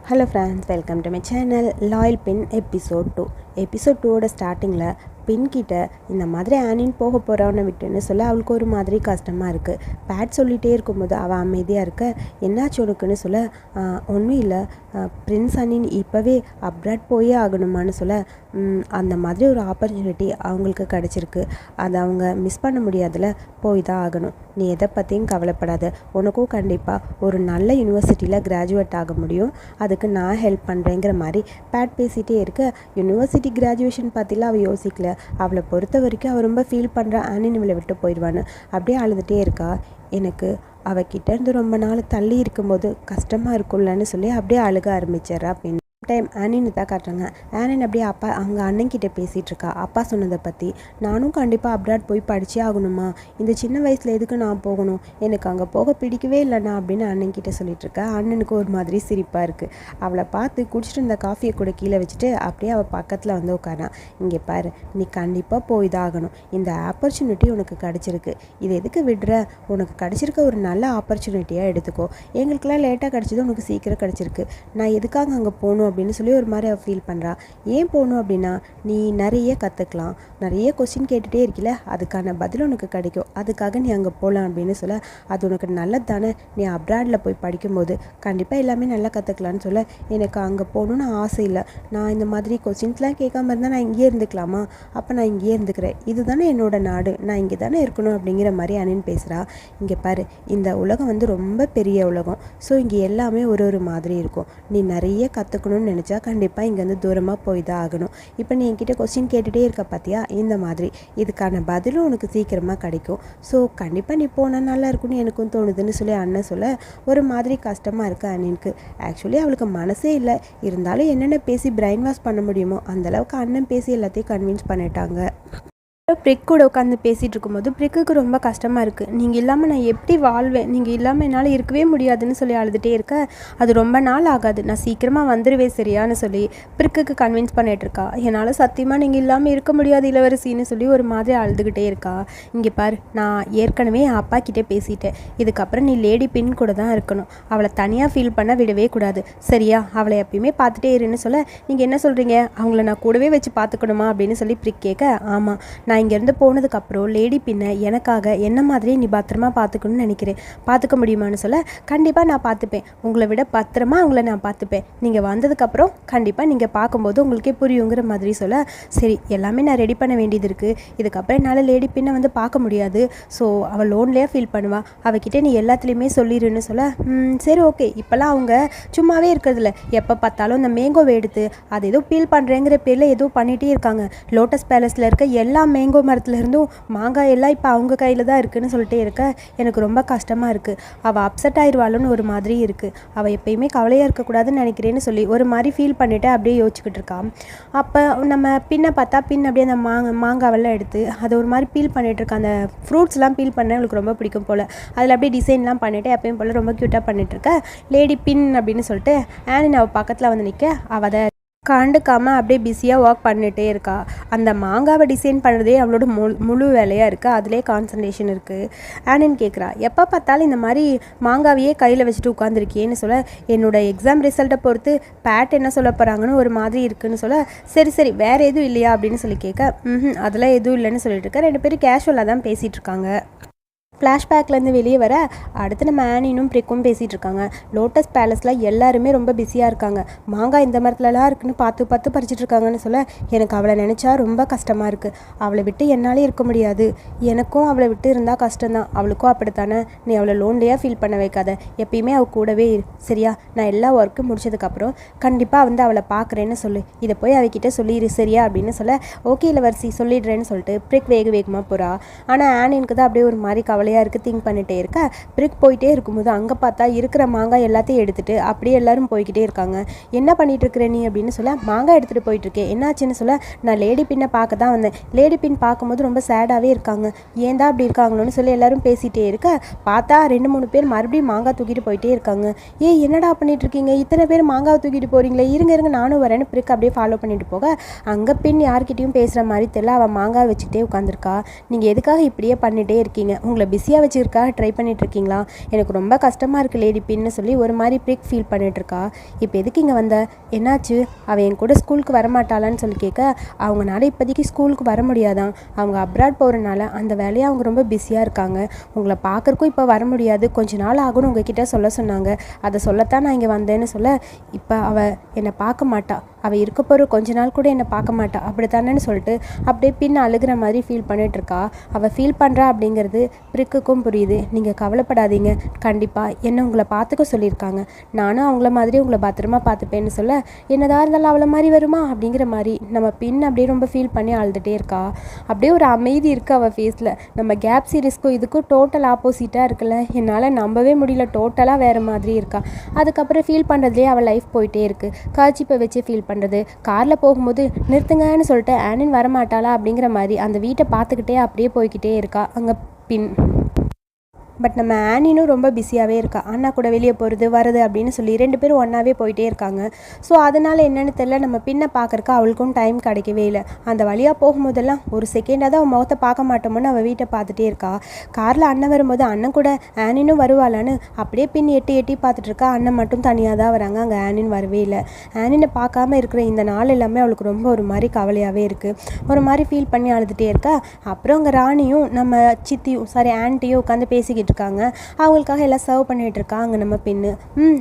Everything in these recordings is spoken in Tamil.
Hello friends, welcome to my channel loyal pin episode 2. Episode 2ஓட ஸ்டார்டிங்கில் பின்கிட்ட இந்த மாதிரி ஆனின் போக போகிறவனை விட்டுன்னு சொல்ல அவளுக்கு ஒரு மாதிரி கஷ்டமாக இருக்குது. பேட் சொல்லிகிட்டே இருக்கும்போது அவள் அமைதியாக இருக்க, என்னாச்சு உனக்குன்னு சொல்ல, ஒன்றும் இல்லை, பிரின்ஸ் அனின் இப்போவே அப்ராட் போயே ஆகணுமான்னு சொல்ல, அந்த மாதிரி ஒரு ஆப்பர்ச்சுனிட்டி அவங்களுக்கு கிடச்சிருக்கு, அதை அவங்க மிஸ் பண்ண முடியாதுல, போய் தான் ஆகணும். நீ எதை பற்றியும் கவலைப்படாத, உனக்கும் கண்டிப்பாக ஒரு நல்ல யூனிவர்சிட்டியில் கிராஜுவேட் ஆக முடியும், அதுக்கு நான் ஹெல்ப் பண்ணுறேங்கிற மாதிரி பேட் பேசிகிட்டே இருக்க, யூனிவர்சிட்டி கிராஜுவேஷன் பற்றிலாம் அவள் யோசிக்கல. அவளை பொறுத்த வரைக்கும் அவள் ரொம்ப ஃபீல் பண்ணுறா ஆனின் இவளை விட்டு போயிடுவான்னு. அப்படியே அழுதுகிட்டே இருக்கா. எனக்கு அவகிட்ட இருந்து ரொம்ப நாள் தள்ளி இருக்கும்போது கஷ்டமாக இருக்கும்லன்னு சொல்லி அப்படியே அழுக ஆரம்பிச்சிட்றா. டைம் ஆனின்னு தான் காட்டுறாங்க. ஆனின் அப்படியே அவங்க அண்ணன்கிட்ட பேசிகிட்டு இருக்கா அப்பா சொன்னதை பற்றி. நானும் கண்டிப்பாக அப்ராட் போய் படித்தே ஆகணுமா, இந்த சின்ன வயசில் எதுக்கு நான் போகணும், எனக்கு அங்கே போக பிடிக்கவே இல்லைண்ணா அப்படின்னு அண்ணன்கிட்ட சொல்லிட்டு இருக்கா. அண்ணனுக்கு ஒரு மாதிரி சிரிப்பாக இருக்குது. அவளை பார்த்து குடிச்சிட்டு இருந்த காஃபியை கூட கீழே வச்சுட்டு அப்படியே அவள் பக்கத்தில் வந்து உட்காரான். இங்கே பாரு, நீ கண்டிப்பாக போய் தான் ஆகணும், இந்த ஆப்பர்ச்சுனிட்டி உனக்கு கிடச்சிருக்கு, இது எதுக்கு விடுற, உனக்கு கிடச்சிருக்க ஒரு நல்ல ஆப்பர்ச்சுனிட்டியாக எடுத்துக்கோ, எங்களுக்கெல்லாம் லேட்டாக கிடச்சது உனக்கு சீக்கிரம் கிடச்சிருக்கு, நான் எதுக்காக அங்கே போகணும் அப்படின்னு சொல்லி ஒரு மாதிரி அவள் ஃபீல் பண்ணுறா. ஏன் போகணும் அப்படின்னா, நீ நிறைய கற்றுக்கலாம், நிறைய கொஸ்டின் கேட்டுகிட்டே இருக்கல, அதுக்கான பதில் உனக்கு கிடைக்கும், அதுக்காக நீ அங்கே போகலாம் அப்படின்னு சொல்ல, அது உனக்கு நல்லது தானே, நீ அப்ராடில் போய் படிக்கும்போது கண்டிப்பாக எல்லாமே நல்லா கற்றுக்கலான்னு சொல்ல, எனக்கு அங்கே போகணுன்னு ஆசை இல்லை, நான் இந்த மாதிரி கொஸ்டின்ஸ்லாம் கேட்காம இருந்தால் நான் இங்கேயே இருந்துக்கலாமா, அப்போ நான் இங்கேயே இருந்துக்கிறேன், இது தானே என்னோடய நாடு, நான் இங்கே தானே இருக்கணும் அப்படிங்கிற மாதிரி அனின் பேசுகிறா. இங்கே பாரு, இந்த உலகம் வந்து ரொம்ப பெரிய உலகம், ஸோ இங்கே எல்லாமே ஒரு மாதிரி இருக்கும், நீ நிறைய கற்றுக்கணும்னு நினச்சா கண்டிப்பாக இங்கேருந்து தூரமாக போய் தான் ஆகணும். இப்போ நீ என்கிட்ட கொஸ்டின் கேட்டுகிட்டே இருக்க பார்த்தியா, இந்த மாதிரி இதுக்கான பதிலும் உனக்கு சீக்கிரமாக கிடைக்கும், ஸோ கண்டிப்பாக நீ போனால் நல்லா இருக்கும்னு எனக்கும் தோணுதுன்னு சொல்லி அண்ணன் சொல்ல ஒரு மாதிரி கஷ்டமாக இருக்குது அண்ணனுக்கு. ஆக்சுவலி அவளுக்கு மனசே இல்லை, இருந்தாலும் என்னென்ன பேசி பிரைன் வாஷ் பண்ண முடியுமோ அந்தளவுக்கு அண்ணன் பேசி எல்லாத்தையும் கன்வின்ஸ் பண்ணிட்டாங்க. பிரிக் கூட உட்காந்து பேசிகிட்டு இருக்கும்போது பிரிக்குக்கு ரொம்ப கஷ்டமாக இருக்குது. நீங்கள் இல்லாமல் நான் எப்படி வாழ்வேன், நீங்கள் இல்லாமல் என்னால் இருக்கவே முடியாதுன்னு சொல்லி அழுதுகிட்டே இருக்க, அது ரொம்ப நாள் ஆகாது, நான் சீக்கிரமாக வந்துடுவேன் சரியான்னு சொல்லி பிரிக்குக்கு கன்வின்ஸ் பண்ணிகிட்ருக்கா. என்னால் சத்தியமாக நீங்கள் இல்லாமல் இருக்க முடியாது இளவரசின்னு சொல்லி ஒரு மாதிரி அழுதுகிட்டே இருக்கா. இங்கே பாரு, நான் ஏற்கனவே என் அப்பா கிட்டே பேசிட்டேன், இதுக்கப்புறம் நீ லேடி பின் கூட தான் இருக்கணும், அவளை தனியாக ஃபீல் பண்ண விடவே கூடாது சரியா, அவளை எப்பயுமே பார்த்துட்டே இருன்னு சொல்ல, நீங்கள் என்ன சொல்கிறீங்க, அவங்கள நான் கூடவே வச்சு பார்த்துக்கணுமா அப்படின்னு சொல்லி பிரிக் கேட்க, ஆமாம், நான் இங்கேருந்து போனதுக்கப்புறம் லேடி பின்னை எனக்காக என்ன மாதிரியே நீ பத்திரமா பார்த்துக்கணும்னு நினைக்கிறேன், பார்த்துக்க முடியுமான்னு சொல்ல, கண்டிப்பாக நான் பார்த்துப்பேன், உங்களை விட பத்திரமா அவங்கள நான் பார்த்துப்பேன், நீங்கள் வந்ததுக்கப்புறம் கண்டிப்பாக நீங்கள் பார்க்கும்போது உங்களுக்கே புரியுங்கிற மாதிரி சொல்ல, சரி எல்லாமே நான் ரெடி பண்ண வேண்டியது இருக்குது, இதுக்கப்புறம் என்னால் லேடி பின்னை வந்து பார்க்க முடியாது, ஸோ அவள் லோன்லேயே ஃபீல் பண்ணுவாள், அவகிட்ட நீ எல்லாத்துலேயுமே சொல்லிடுன்னு சொல்ல, சரி ஓகே, இப்போல்லாம் அவங்க சும்மாவே இருக்கிறதில்ல, எப்போ பார்த்தாலும் இந்த மேங்கோவை எடுத்து அதை ஏதோ பீல் பண்ணுறேங்கிற பேரில் ஏதோ பண்ணிகிட்டே இருக்காங்க, லோட்டஸ் பேலஸில் இருக்க எல்லா மேங்கோ மரத்துலேருந்தும் மாங்காய் எல்லாம் இப்போ அவங்க கையில் தான் இருக்குதுன்னு சொல்லிட்டே இருக்க, எனக்கு ரொம்ப கஷ்டமாக இருக்குது, அவள் அப்செட் ஆயிடுவாளுன்னு ஒரு மாதிரி இருக்குது, அவள் எப்பயுமே கவலையாக இருக்கக்கூடாதுன்னு நினைக்கிறேன்னு சொல்லி ஒரு மாதிரி ஃபீல் பண்ணிவிட்டு அப்படியே யோசிச்சுக்கிட்டு இருக்கான். அப்போ நம்ம பின்னை பார்த்தா பின் அப்படியே அந்த மாங்காவெல்லாம் எடுத்து அதை ஒரு மாதிரி பீல் பண்ணிகிட்டு இருக்கா. அந்த ஃப்ரூட்ஸ்லாம் பீல் பண்ண அவளுக்கு ரொம்ப பிடிக்கும் போல், அதில் அப்படியே டிசைன்லாம் பண்ணிவிட்டு எப்பயும் போல் ரொம்ப க்யூட்டாக பண்ணிகிட்ருக்க லேடி பின் அப்படின்னு சொல்லிட்டு ஆனின் அவள் பக்கத்தில் வந்து நிற்க, அவள் அதை கண்டுக்காமல் அப்படியே பிஸியாக ஒர்க் பண்ணிகிட்டே இருக்கா. அந்த மாங்காவை டிசைன் பண்ணுறதே அவளோட முழு வேலையாக இருக்குது, அதிலே கான்சன்ட்ரேஷன் இருக்குது. ஆனின் கேட்குறா, எப்போ பார்த்தாலும் இந்த மாதிரி மாங்காவையே கையில் வச்சுட்டு உட்காந்துருக்கியேன்னு சொல்ல, என்னோடய எக்ஸாம் ரிசல்ட்டை பொறுத்து பேட் என்ன சொல்ல போகிறாங்கன்னு ஒரு மாதிரி இருக்குதுன்னு சொல்ல, சரி சரி வேறு எதுவும் இல்லையா அப்படின்னு சொல்லி கேட்க, அதெல்லாம் எதுவும் இல்லைன்னு சொல்லிட்டு இருக்க. ரெண்டு பேரும் கேஷுவலாக தான் பேசிகிட்டு இருக்காங்க. ஃப்ளாஷ்பேக்லேருந்து வெளியே வர அடுத்து நம்ம ஆனினும் பிரிக்கும் பேசிகிட்டு இருக்காங்க. லோட்டஸ் பேலஸில் எல்லாருமே ரொம்ப பிஸியாக இருக்காங்க, மாங்காய் இந்த மரத்துலலாம் இருக்குன்னு பார்த்து பறிச்சிட்டு இருக்காங்கன்னு சொல்ல, எனக்கு அவளை நினச்சா ரொம்ப கஷ்டமாக இருக்குது, அவளை விட்டு என்னாலே இருக்க முடியாது, எனக்கும் அவளை விட்டு இருந்தால் கஷ்டம்தான், அவளுக்கும் அப்படித்தானே, நீ அவளை லோன்லியாக ஃபீல் பண்ண வைக்காத, எப்பயுமே அவள் கூடவே இரு சரியா, நான் எல்லா ஒர்க்கும் முடிச்சதுக்கப்புறம் கண்டிப்பாக வந்து அவளை பார்க்குறேன்னு சொல்லு, இதை போய் அவகிட்ட சொல்லிடு சரியா அப்படின்னு சொல்ல, ஓகே இளவரசி சொல்லிடுறேன்னு சொல்லிட்டு பிரிக் வேகமாக போகிறா. ஆனால் ஆனினுக்கு தான் அப்படியே ஒரு மாதிரி கவலை இருக்குது, திங்க் பண்ணிட்டே இருக்க. பிரிக் போயிட்டே இருக்கும்போது அங்கே பார்த்தா இருக்கிற மாங்காய் எல்லாத்தையும் எடுத்துகிட்டு அப்படியே எல்லாரும் போய்கிட்டே இருக்காங்க. என்ன பண்ணிட்டு இருக்கிற நீ அப்படின்னு சொல்ல, மாங்காய் எடுத்துகிட்டு போயிட்டுருக்கேன், என்னாச்சுன்னு சொல்ல, நான் லேடி பின்னை பார்க்க தான் வந்தேன், லேடி பின் பார்க்கும்போது ரொம்ப சேடாகவே இருக்காங்க, ஏன் தான் அப்படி இருக்காங்களோன்னு சொல்லி எல்லாரும் பேசிகிட்டே இருக்க, பார்த்தா 2-3 பேர் மறுபடியும் மாங்காய் தூக்கிட்டு போயிட்டே இருக்காங்க. என்னடா பண்ணிட்டு இருக்கீங்க, இத்தனை பேர் மாங்காய் தூக்கிட்டு போகிறீங்களே, இருங்க நானும் வரேன்னு பிரிக் அப்படியே ஃபாலோ பண்ணிட்டு போக, அங்கே பின் யார்கிட்டையும் பேசுகிற மாதிரி தெரியல, அவள் மாங்காய் வச்சுக்கிட்டே உட்காந்துருக்கா. நீங்கள் எதுக்காக இப்படியே பண்ணிகிட்டே இருக்கீங்க, உங்களை பிஸியாக வச்சுருக்கா ட்ரை பண்ணிகிட்ருக்கீங்களா? எனக்கு ரொம்ப கஷ்டமாக இருக்குது லேடி பின்னு சொல்லி ஒரு மாதிரி பிரிக் ஃபீல் பண்ணிகிட்ருக்கா. இப்போ எதுக்கு இங்கே வந்த? என்னாச்சு? அவள் என் கூட ஸ்கூலுக்கு வரமாட்டாளான்னு சொல்லி கேட்க, அவங்களால இப்போதைக்கு ஸ்கூலுக்கு வர முடியாதான். அவங்க அப்ராட் போகிறனால அந்த வேலையை அவங்க ரொம்ப பிஸியாக இருக்காங்க. உங்களை பார்க்குறக்கும் இப்போ வர முடியாது, கொஞ்ச நாள் ஆகும்னு உங்ககிட்ட சொல்ல சொன்னாங்க. அதை சொல்லத்தான் நான் இங்கே வந்தேன்னு சொல்ல, இப்போ அவள் என்னை பார்க்க மாட்டா, அவள் இருக்க போகிற கொஞ்ச நாள் கூட என்னை பார்க்க மாட்டா அப்படித்தானேன்னு சொல்லிட்டு அப்படியே பின் அழுகிற மாதிரி ஃபீல் பண்ணிகிட்ருக்கா. அவள் ஃபீல் பண்ணுறா அப்படிங்கிறது பிரிக்குக்கும் புரியுது. நீங்கள் கவலைப்படாதீங்க, கண்டிப்பாக என்ன உங்களை பார்த்துக்க சொல்லியிருக்காங்க, நானும் அவங்கள மாதிரி உங்களை பத்திரமா பார்த்துப்பேன்னு சொல்ல, என்னதான் இருந்தாலும் அவளை மாதிரி வருமா அப்படிங்கிற மாதிரி நம்ம பின் அப்படியே ரொம்ப ஃபீல் பண்ணி அழுதுகிட்டே இருக்கா. அப்படியே ஒரு அமைதி இருக்குது அவள் ஃபேஸில். நம்ம கேப் சீரிஸ்க்கும் இதுக்கும் டோட்டல் ஆப்போசிட்டாக இருக்குல்ல, என்னால் நம்பவே முடியல, டோட்டலாக வேறு மாதிரி இருக்கா. அதுக்கப்புறம் ஃபீல் பண்ணுறதுலேயே அவள் லைஃப் போயிட்டே இருக்குது. காய்ச்சிப்பை வச்சு ஃபீல் பண்ணுறது, காரில் போகும்போது நிறுத்துங்கன்னு சொல்லிட்டு ஆனின் வரமாட்டாளா அப்படிங்கிற மாதிரி அந்த வீட்டை பார்த்துக்கிட்டே அப்படியே போய்கிட்டே இருக்கா அங்கே பின். பட் நம்ம ஆனினும் ரொம்ப பிஸியாகவே இருக்கா. அண்ணா கூட வெளியே போகிறது வருது அப்படின்னு சொல்லி 2 பேரும் ஒன்றாவே போயிட்டே இருக்காங்க. ஸோ அதனால் என்னென்னு தெரியல, நம்ம பின்னை பார்க்குறக்கு அவளுக்கும் டைம் கிடைக்கவே இல்லை. அந்த வழியாக போகும்போதெல்லாம் ஒரு செகண்டாக தான் அவன் முகத்தை பார்க்க மாட்டோம்னு அவள் வீட்டை பார்த்துட்டே இருக்கா. காரில் அண்ணன் வரும்போது அண்ணன் கூட ஆனினும் வருவாளான்னு அப்படியே பின் எட்டி எட்டி பார்த்துட்டு இருக்கா. அண்ணன் மட்டும் தனியாக தான் வராங்க, அங்கே ஆனின் வரவே இல்லை. ஆனினை பார்க்காம இருக்கிற இந்த நாள் எல்லாமே அவளுக்கு ரொம்ப ஒரு மாதிரி கவலையாகவே இருக்குது. ஒரு மாதிரி ஃபீல் பண்ணி அழுதுகிட்டே இருக்கா. அப்புறம் அங்கே ராணியும் நம்ம சித்தியும் ஆன்ட்டியும் உட்காந்து பேசிக்கிட்டு இருக்காங்க. அவங்களுக்காக எல்லாம் சர்வ் பண்ணிட்டு இருக்காங்க நம்ம பின்னு.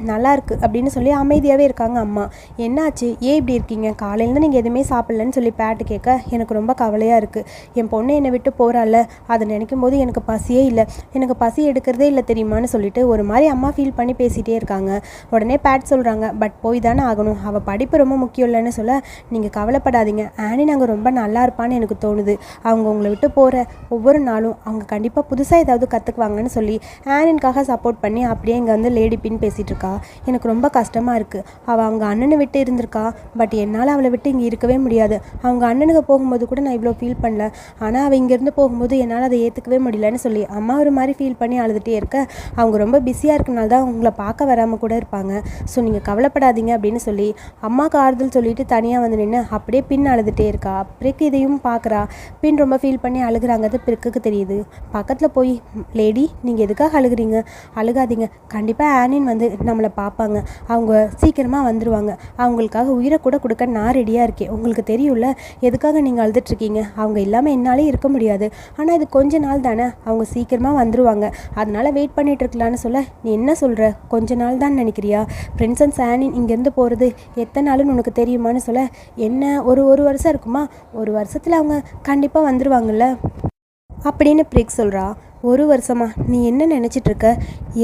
நல்லா இருக்கு அப்படின்னு சொல்லி அமைதியாகவே இருக்காங்க அம்மா. என்னாச்சு, ஏன் இப்படி இருக்கீங்க? காலையிலேருந்து நீங்கள் எதுவுமே சாப்பிட்லன்னு சொல்லி பேட்டு கேட்க, எனக்கு ரொம்ப கவலையாக இருக்குது. என் பொண்ணு என்னை விட்டு போகிறாள், அதை நினைக்கும் போது எனக்கு பசியே இல்லை, எனக்கு பசி எடுக்கிறதே இல்லை தெரியுமான்னு சொல்லிட்டு ஒரு மாதிரி அம்மா ஃபீல் பண்ணி பேசிகிட்டே இருக்காங்க. உடனே பேட் சொல்கிறாங்க, பட் போய் தானே ஆகணும், அவள் படிப்பு ரொம்ப முக்கியம் இல்லைன்னு சொல்ல, நீங்கள் கவலைப்படாதீங்க, ஆனி நாங்கள் ரொம்ப நல்லா இருப்பான்னு எனக்கு தோணுது. அவங்க உங்களை விட்டு போகிற ஒவ்வொரு நாளும் அவங்க கண்டிப்பாக புதுசாக ஏதாவது கற்றுக்குவாங்கன்னு சொல்லி ஆனின்காக சப்போர்ட் பண்ணி அப்படியே இங்கே வந்து லேடி பின் பேசிகிட்டு இருக்கா. எனக்கு ரொம்ப கஷ்டமாக இருக்குது. அவள் அவங்க அண்ணனை விட்டு இருந்திருக்கா, பட் என்னால் அவளை விட்டு இங்கே இருக்கவே முடியாது. அவங்க அண்ணனுக்கு போகும்போது கூட நான் இவ்வளோ ஃபீல் பண்ணல, ஆனால் அவள் இங்கேருந்து போகும்போது என்னால் அதை ஏற்றுக்கவே முடியலன்னு சொல்லி அம்மா ஒரு மாதிரி ஃபீல் பண்ணி அழுதுகிட்டே இருக்க, அவங்க ரொம்ப பிஸியாக இருக்கனால தான் உங்களை பார்க்க வராமல் கூட இருப்பாங்க. ஸோ நீங்கள் கவலைப்படாதீங்க அப்படின்னு சொல்லி அம்மாவுக்கு ஆறுதல் சொல்லிட்டு தனியாக வந்து நின்று அப்படியே பின் அழுதுகிட்டே இருக்கா. பிறகு இதையும் பார்க்குறா. பின் ரொம்ப ஃபீல் பண்ணி அழுகிறாங்கிறது பிறகுக்கு தெரியுது. பக்கத்தில் போய், லேடி நீங்கள் எதுக்காக அழுகிறீங்க? அழுகாதீங்க, கண்டிப்பாக ஆனின் வந்து நம்மளை பார்ப்பாங்க, அவங்க சீக்கிரமாக வந்துடுவாங்க, அவங்களுக்காக உயிரை கூட கொடுக்க நான் ரெடியாக இருக்கேன். உங்களுக்கு தெரியும்ல எதுக்காக நீங்கள் அழுதுட்ருக்கீங்க? அவங்க இல்லாமல் என்னாலே இருக்க முடியாது, ஆனால் இது கொஞ்ச நாள் தானே, அவங்க சீக்கிரமாக வந்துடுவாங்க, அதனால் வெயிட் பண்ணிகிட்டு இருக்கலான்னு சொல்ல, நீ என்ன சொல்கிற, கொஞ்ச நாள் தான் நினைக்கிறியா? பிரின்சஸ் ஆனின் இங்கேருந்து போகிறது எத்தனை நாளுன்னு உனக்கு தெரியுமான்னு சொல்ல, என்ன ஒரு வருஷம் இருக்குமா? ஒரு வருஷத்தில் அவங்க கண்டிப்பாக வந்துடுவாங்கல்ல அப்படின்னு பிரிக் சொல்கிறா. 1 வருஷமா? நீ என்ன நினச்சிட்ருக்க?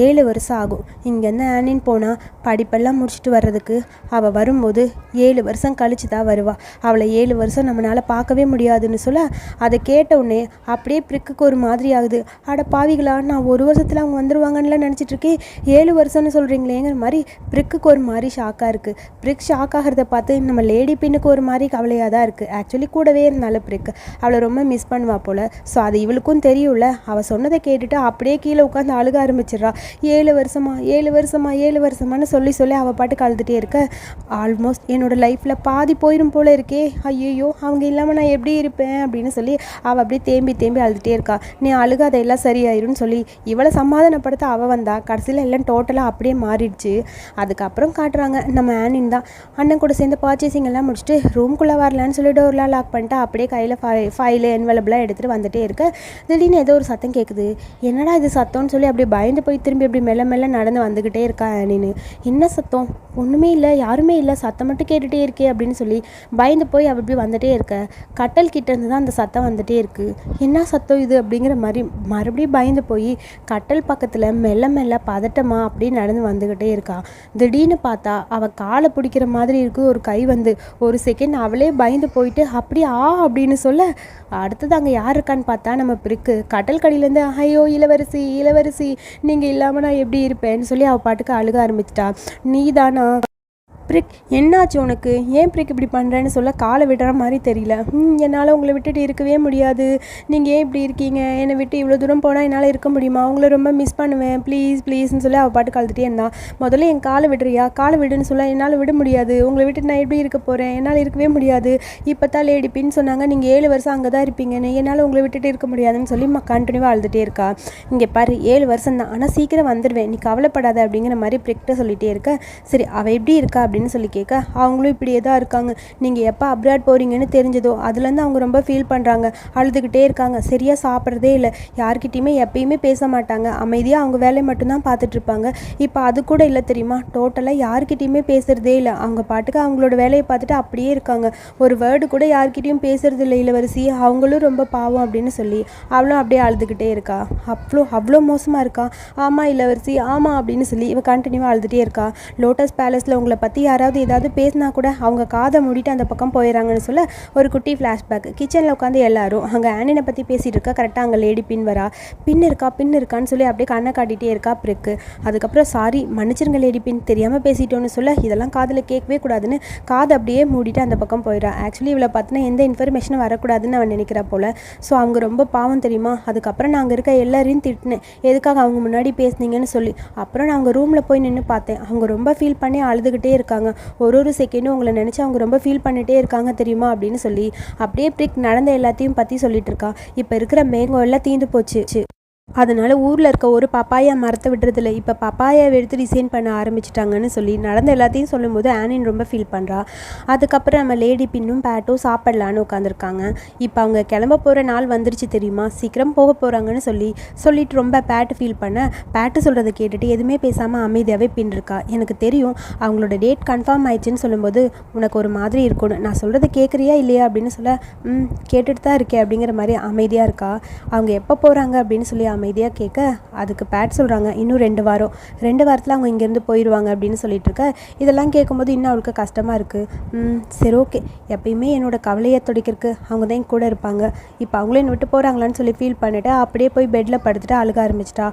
7 வருஷம் ஆகும் இங்கேருந்து ஆனின் போனால் படிப்பெல்லாம் முடிச்சுட்டு வர்றதுக்கு. அவள் வரும்போது 7 வருஷம் கழிச்சு தான் வருவாள். அவளை 7 வருஷம் நம்மளால் பார்க்கவே முடியாதுன்னு சொல்ல, அதை கேட்ட உடனே அப்படியே பிரிக்குக்கு ஒரு மாதிரி ஆகுது. அட பாவிகளா, நான் 1 வருஷத்தில் அவங்க வந்துடுவாங்கன்னு நினச்சிட்ருக்கேன், 7 வருஷம்னு சொல்கிறீங்களேங்கிற மாதிரி பிரிக்குக்கு ஒரு மாதிரி ஷாக்காக இருக்குது. பிரிக் ஷாக் ஆகிறத பார்த்து நம்ம லேடி பின்னுக்கு ஒரு மாதிரி கவலையாக தான் இருக்குது. ஆக்சுவலி கூடவே இருந்தாலும் பிரிக் அவளை ரொம்ப மிஸ் பண்ணுவா போல். ஸோ அது இவளுக்கும் தெரியும்ல. அவள் சொன்னதை கேட்டுட்டு அப்படியே கீழே உட்காந்து அழுக ஆரம்பிச்சிடறா. 7 வருஷமா 7 வருஷமா 7 வருஷமானு சொல்லி அவள் பாட்டுக்கு அழுதுகிட்டே இருக்க, ஆல்மோஸ்ட் என்னோடய லைஃப்பில் பாதி போயிடும் போல் இருக்கே, ஐயோ அவங்க இல்லாமல் நான் எப்படி இருப்பேன் அப்படின்னு சொல்லி அவள் அப்படியே தேம்பி அழுதுகிட்டே இருக்கா. நீ அழுகாத, எல்லாம் சரியாயிரும்னு சொல்லி இவளை சமாதானப்படுத்த அவள் வந்தா. கடைசியில் எல்லாம் டோட்டலாக அப்படியே மாறிடுச்சு. அதுக்கப்புறம் காட்டுறாங்க நம்ம ஆனின் தான் அண்ணன் கூட சேர்ந்து பர்ச்சேசிங் எல்லாம் முடிச்சுட்டு ரூம்குள்ளே வரலான்னு சொல்லி டோர்லாம் லாக் பண்ணிட்டு அப்படியே கையில் ஃபைலு என்வலப்லாம் எடுத்துகிட்டு வந்துட்டே இருக்க, திடீர்னு ஏதோ ஒரு சத்தம் கேட்குது. என்னடா இது சத்தம்னு சொல்லி அப்படியே பயந்து போய் திரும்பி அப்படி மெல்ல நடந்து வந்துக்கிட்டே இருக்கா ஆனின்னு. என்ன சத்தம்? ஒன்றுமே இல்லை, யாருமே இல்லை, சத்தம் மட்டும் கேட்டுகிட்டே இருக்கே அப்படின்னு சொல்லி பயந்து போய் அவள் இப்படி வந்துகிட்டே இருக்க. கட்டல் கிட்டேருந்து தான் அந்த சத்தம் வந்துகிட்டே இருக்குது. என்ன சத்தம் இது அப்படிங்கிற மாதிரி மறுபடியும் பயந்து போய் கட்டல் பக்கத்தில் மெல்ல பதட்டமா அப்படியே நடந்து வந்துக்கிட்டே இருக்கா. திடீர்னு பார்த்தா அவள் காலை பிடிக்கிற மாதிரி இருக்குது. ஒரு கை வந்து ஒரு செகண்ட் அவளே பயந்து போயிட்டு அப்படியே அப்படின்னு சொல்ல, அடுத்தது அங்கே யார் இருக்கான்னு பார்த்தா நம்ம பிரிக்கு. கட்டல் கடியிலேருந்து, ஐயோ இளவரசி நீங்கள் இல்லாமல் நான் எப்படி இருப்பேன்னு சொல்லி அவள் பாட்டுக்கு அழுக ஆரம்பிச்சிட்டா. நீ தானா? பிரிக் என்னாச்சு உனக்கு, ஏன் பிரிக் இப்படி பண்ணுறேன்னு சொல்ல காலை விடுற மாதிரி தெரியல. என்னால் உங்களை விட்டுட்டு இருக்கவே முடியாது, நீங்கள் ஏன் இப்படி இருக்கீங்க, என்னை விட்டு இவ்வளோ தூரம் போனால் என்னால் இருக்க முடியுமா, உங்களை ரொம்ப மிஸ் பண்ணுவேன், ப்ளீஸ் ப்ளீஸ்ன்னு சொல்லி அவள் பாட்டு கழுத்துட்டே இருந்தா. முதல்ல என் காலை விடுறியா, காலை விடுன்னு சொல்ல என்னால் விட முடியாது, உங்களை விட்டு நான் எப்படி இருக்க போகிறேன், என்னால் இருக்கவே முடியாது, இப்போ தான் லேடி பின்னு சொன்னாங்க நீங்கள் 7 வருஷம் அங்கே தான் இருப்பீங்கன்னு, என்னால் உங்களை விட்டுட்டு இருக்க முடியாதுன்னு சொல்லி கண்டினியூவாக அழுதுகிட்டே இருக்கா. இங்கே பாரு 7 வருஷம் தான், ஆனால் சீக்கிரம் வந்துடுவேன், நீ கவலைப்படாத அப்படிங்கிற மாதிரி பிரிக்கிட்ட சொல்லிகிட்டே இருக்க. சரி அவள் எப்படி இருக்கா அப்படின்னு சொல்லி கேட்க, அவங்களும் இப்படியே தான் இருக்காங்க, நீங்கள் எப்போ அப்ராட் போகிறீங்கன்னு தெரிஞ்சதோ அதுலேருந்து அவங்க ரொம்ப ஃபீல் பண்ணுறாங்க, அழுதுகிட்டே இருக்காங்க, சரியாக சாப்பிட்றதே இல்லை, யார்கிட்டையுமே எப்பயுமே பேச மாட்டாங்க, அமைதியாக அவங்க வேலையை மட்டும்தான் பார்த்துட்ருப்பாங்க. இப்போ அது கூட இல்லை தெரியுமா, டோட்டலாக யார்கிட்டையுமே பேசுகிறதே இல்லை, அவங்க பாட்டுக்கு அவங்களோட வேலையை பார்த்துட்டு அப்படியே இருக்காங்க, ஒரு வேர்டு கூட யார்கிட்டையும் பேசுறது இல்லை இளவரசி, அவங்களும் ரொம்ப பாவம் அப்படின்னு சொல்லி அவளும் அப்படியே அழுதுகிட்டே இருக்கா. அவ்வளோ மோசமாக இருக்கா. ஆமாம் இளவரசி ஆமாம் அப்படின்னு சொல்லி இவ கண்டினியூவாக அழுதுகிட்டே இருக்கா. லோட்டஸ் பேலஸில் உங்களை பற்றி யாராவது ஏதாவது பேசினா கூட அவங்க காதை மூடிட்டு அந்த பக்கம் போயிடறாங்கன்னு சொல்ல ஒரு குட்டி ஃப்ளாஷ்பேக். கிச்சனில் உட்காந்து எல்லாரும் அங்கே ஆனினை பற்றி பேசிகிட்டு இருக்கா. கரெக்டாக அங்கே லேடி பின் வரா. பின் இருக்கான்னு சொல்லி அப்படியே கண்ணை காட்டிகிட்டே இருக்கா பிரிக்கு. அதுக்கப்புறம் சாரி மன்னிச்சிருங்க லேடி பின், தெரியாமல் பேசிட்டோன்னு சொல்ல இதெல்லாம் காதில் கேட்கவே கூடாதுன்னு காதை அப்படியே மூடிட்டு அந்த பக்கம் போயிடா. ஆக்சுவலி இவளை பார்த்தினா எந்த இன்ஃபர்மேஷனும் வரக்கூடாதுன்னு அவன் நினைக்கிறா போல். ஸோ அவங்க ரொம்ப பாவம் தெரியுமா. அதுக்கப்புறம் நான் அங்கே இருக்க எல்லாரையும் திட்டினேன், எதுக்காக அவங்க முன்னாடி பேசுனீங்கன்னு சொல்லி. அப்புறம் நான் அவங்க ரூமில் போய் நின்று பார்த்தேன், அவங்க ரொம்ப ஃபீல் பண்ணி அழுதுகிட்டே இருக்காங்க, ஒரு செகண்டும் உங்களை நினச்சி அவங்க ரொம்ப ஃபீல் பண்ணிகிட்டே இருக்காங்க தெரியுமா அப்படின்னு சொல்லி அப்படியே பிரிக் நடந்த எல்லாத்தையும் பற்றி சொல்லிட்டு இருக்கா. இப்போ இருக்கிற மேங்கோ எல்லாம் தீந்து போச்சு, அதனால் ஊரில் இருக்க ஒரு பப்பாயா மரத்தை விடுறதில்ல, இப்போ பப்பாயாவை எடுத்து டிசைன் பண்ண ஆரம்பிச்சிட்டாங்கன்னு சொல்லி நடந்த எல்லாத்தையும் சொல்லும்போது ஆனின் ரொம்ப ஃபீல் பண்ணுறா. அதுக்கப்புறம் நம்ம லேடி பின்னும் பேட்டும் சாப்பிடலான்னு உட்காந்துருக்காங்க. இப்போ அவங்க கிளம்ப போகிற நாள் வந்துருச்சு தெரியுமா, சீக்கிரம் போக போகிறாங்கன்னு சொல்லிட்டு ரொம்ப பேட்டு ஃபீல் பண்ண, பேட்டு சொல்கிறத கேட்டுட்டு எதுவுமே பேசாமல் அமைதியாகவே பின்னிருக்கா. எனக்கு தெரியும் அவங்களோட டேட் கன்ஃபார்ம் ஆயிடுச்சுன்னு சொல்லும்போது உனக்கு ஒரு மாதிரி இருக்கணும், நான் சொல்கிறத கேட்குறியா இல்லையா அப்படின்னு சொல்ல கேட்டுட்டு தான் இருக்கேன் அப்படிங்கிற மாதிரி அமைதியாக இருக்கா. அவங்க எப்போ போகிறாங்க அப்படின்னு சொல்லி அமைதியாக கேட்க, அதுக்கு பேட் சொல்கிறாங்க இன்னும் 2 வாரத்தில் அவங்க இங்கேருந்து போயிடுவாங்க அப்படின்னு சொல்லிட்டு இருக்க. இதெல்லாம் கேட்கும்போது இன்னும் அவளுக்கு கஷ்டமாக இருக்குது. சரி ஓகே, எப்பயுமே என்னோட கவலையை துடைக்கிறதுக்கு அவங்க தான் கூட இருப்பாங்க, இப்போ அவங்களும் என்னை விட்டு போகிறாங்களான்னு சொல்லி ஃபீல் பண்ணிவிட்டு அப்படியே போய் பெட்டில் படுத்துட்டு அழுக ஆரம்பிச்சிட்டா.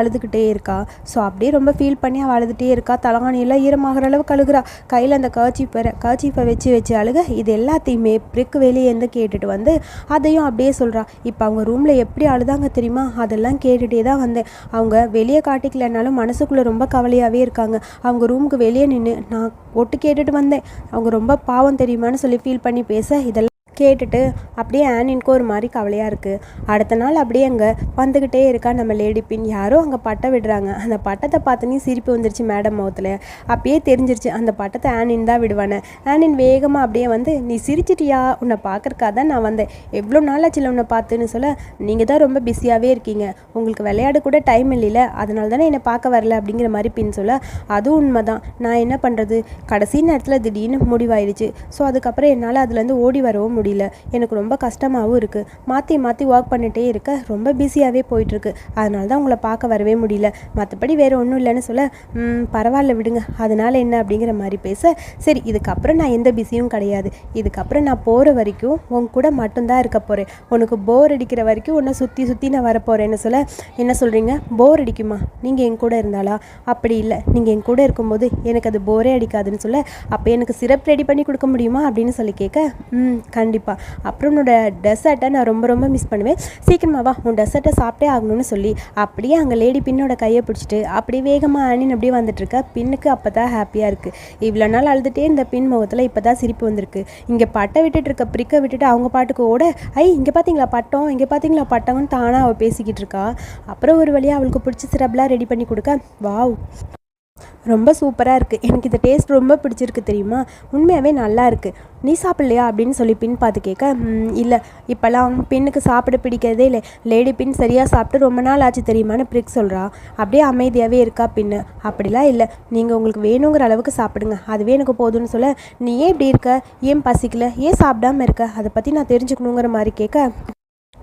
அழுதுகிட்டே இருக்கா. ஸோ அப்படியே ரொம்ப ஃபீல் பண்ணி அவள் அழுதுகிட்டே இருக்கா. தலகாணியெல்லாம் ஈரமாகிற அளவுக்கு அழுகிறா. கையில் அந்த கர்ச்சீஃபை வச்சு அழுக. இது எல்லாத்தையுமே பிரிக்கு வெளியே இருந்து கேட்டுட்டு வந்து அதையும் அப்படியே சொல்கிறா. இப்போ அவங்க ரூமில் எப்படி அழுதாங்க தெரியுமா, அதெல்லாம் கேட்டுகிட்டே தான் வந்தேன். அவங்க வெளியே காட்டிக்கலனாலும் மனசுக்குள்ளே ரொம்ப கவலையாகவே இருக்காங்க. அவங்க ரூமுக்கு வெளியே நின்று நான் ஒட்டு கேட்டுட்டு வந்தேன், அவங்க ரொம்ப பாவம் தெரியுமான்னு சொல்லி ஃபீல் பண்ணி பேச இதெல்லாம் கேட்டுட்டு அப்படியே ஆனின்க்கு ஒரு மாதிரி கவலையாக இருக்குது. அடுத்த நாள் அப்படியே அங்கே வந்துக்கிட்டே இருக்கா நம்ம லேடி பின். யாரோ அங்கே பட்டை விடுறாங்க. அந்த பட்டத்தை பார்த்தோன்னே சிரிப்பு வந்துருச்சு மேடம் முகத்தில். அப்பயே தெரிஞ்சிருச்சு அந்த பட்டத்தை ஆனின் தான் விடுவானே. ஆனின் வேகமாக அப்படியே வந்து நீ சிரிச்சிட்டியா, உன்னை பார்க்குறக்காக தான் நான் வந்தேன், எவ்வளோ நாளாச்சில் உன்னை பார்த்துன்னு சொல்ல நீங்கள் தான் ரொம்ப பிஸியாகவே இருக்கீங்க, உங்களுக்கு விளையாட கூட டைம் இல்லைல்ல, அதனால தானே என்னை பார்க்க வரல அப்படிங்கிற மாதிரி பின் சொல்ல அதுவும் உண்மை தான், நான் என்ன பண்ணுறது, கடைசி நேரத்தில் திடீர்னு முடிவாயிடுச்சு. ஸோ அதுக்கப்புறம் என்னால் அதுலேருந்து ஓடி வரவும் முடியல, எனக்கு ரொம்ப கஷ்டமாகவும் இருக்குது, மாற்றி ஒர்க் பண்ணிகிட்டே இருக்க ரொம்ப பிஸியாகவே போயிட்டுருக்கு, அதனால தான் உங்களை பார்க்க வரவே முடியல, மற்றபடி வேறு ஒன்றும் இல்லைன்னு சொல்ல பரவாயில்ல விடுங்க, அதனால் என்ன அப்படிங்கிற மாதிரி பேச சரி இதுக்கப்புறம் நான் எந்த பிஸியும் கிடையாது, இதுக்கப்புறம் நான் போகிற வரைக்கும் உன் கூட மட்டும்தான் இருக்க போகிறேன், உனக்கு போர் அடிக்கிற வரைக்கும் உன்னை சுற்றி நான் வரப்போகிறேன்னு சொல்ல என்ன சொல்கிறீங்க, போர் அடிக்குமா, நீங்கள் என் கூட இருந்தாலா, அப்படி இல்லை நீங்கள் என் கூட இருக்கும்போது எனக்கு அது போரே அடிக்காதுன்னு சொல்ல அப்போ எனக்கு சிரப் ரெடி பண்ணி கொடுக்க முடியுமா அப்படின்னு சொல்லி கேட்க கண்டிப்பாக, அப்புறம் உன்னோட டெசர்ட்டை நான் ரொம்ப மிஸ் பண்ணுவேன், சீக்கிரமாவா உன் டெசர்ட்டை சாப்பிட்டே ஆகணும்னு சொல்லி அப்படியே அங்கே லேடி பின்னோட கையை பிடிச்சிட்டு அப்படியே வேகமாக ஆனின்னு அப்படியே வந்துட்டுருக்க. பின்னுக்கு அப்போ தான் ஹாப்பியாக இருக்குது. இவ்வளோ நாள் அழுதுகிட்டே இந்த பின் முகத்தில் இப்போ தான் சிரிப்பு வந்திருக்கு. இங்கே பட்டை விட்டுட்டு இருக்க பிரிக்க விட்டுட்டு அவங்க பாட்டுக்கு ஓட இங்கே பார்த்தீங்களா பட்டம், இங்கே பார்த்தீங்களா பட்டம்னு தானாக அவள் பேசிக்கிட்டு இருக்கா. அப்புறம் ஒரு வழியாக அவளுக்கு பிடிச்ச சிரப்லாம் ரெடி பண்ணி கொடுக்க வாவ் ரொம்ப சூப்பராக இருக்குது, எனக்கு இந்த டேஸ்ட் ரொம்ப பிடிச்சிருக்கு தெரியுமா, உண்மையாகவே நல்லா இருக்குது, நீ சாப்பிட்லையா அப்படின்னு சொல்லி பின் பார்த்து கேட்க இல்லை இப்போல்லாம் பின்னுக்கு சாப்பிட பிடிக்கிறதே இல்லை, லேடி பின் சரியாக சாப்பிட்டு ரொம்ப நாள் ஆச்சு தெரியுமான்னு பிரிக் சொல்கிறா. அப்படியே அமைதியாகவே இருக்கா பின்னு. அப்படிலாம் இல்லை, நீங்கள் உங்களுக்கு வேணுங்கிற அளவுக்கு சாப்பிடுங்க, அதுவே எனக்கு போதும்னு சொல்ல நீ ஏன் இப்படி இருக்க, ஏன் பசிக்கல, ஏன் சாப்பிடாமல் இருக்க, அதை பற்றி நான் தெரிஞ்சுக்கணுங்கிற மாதிரி கேட்க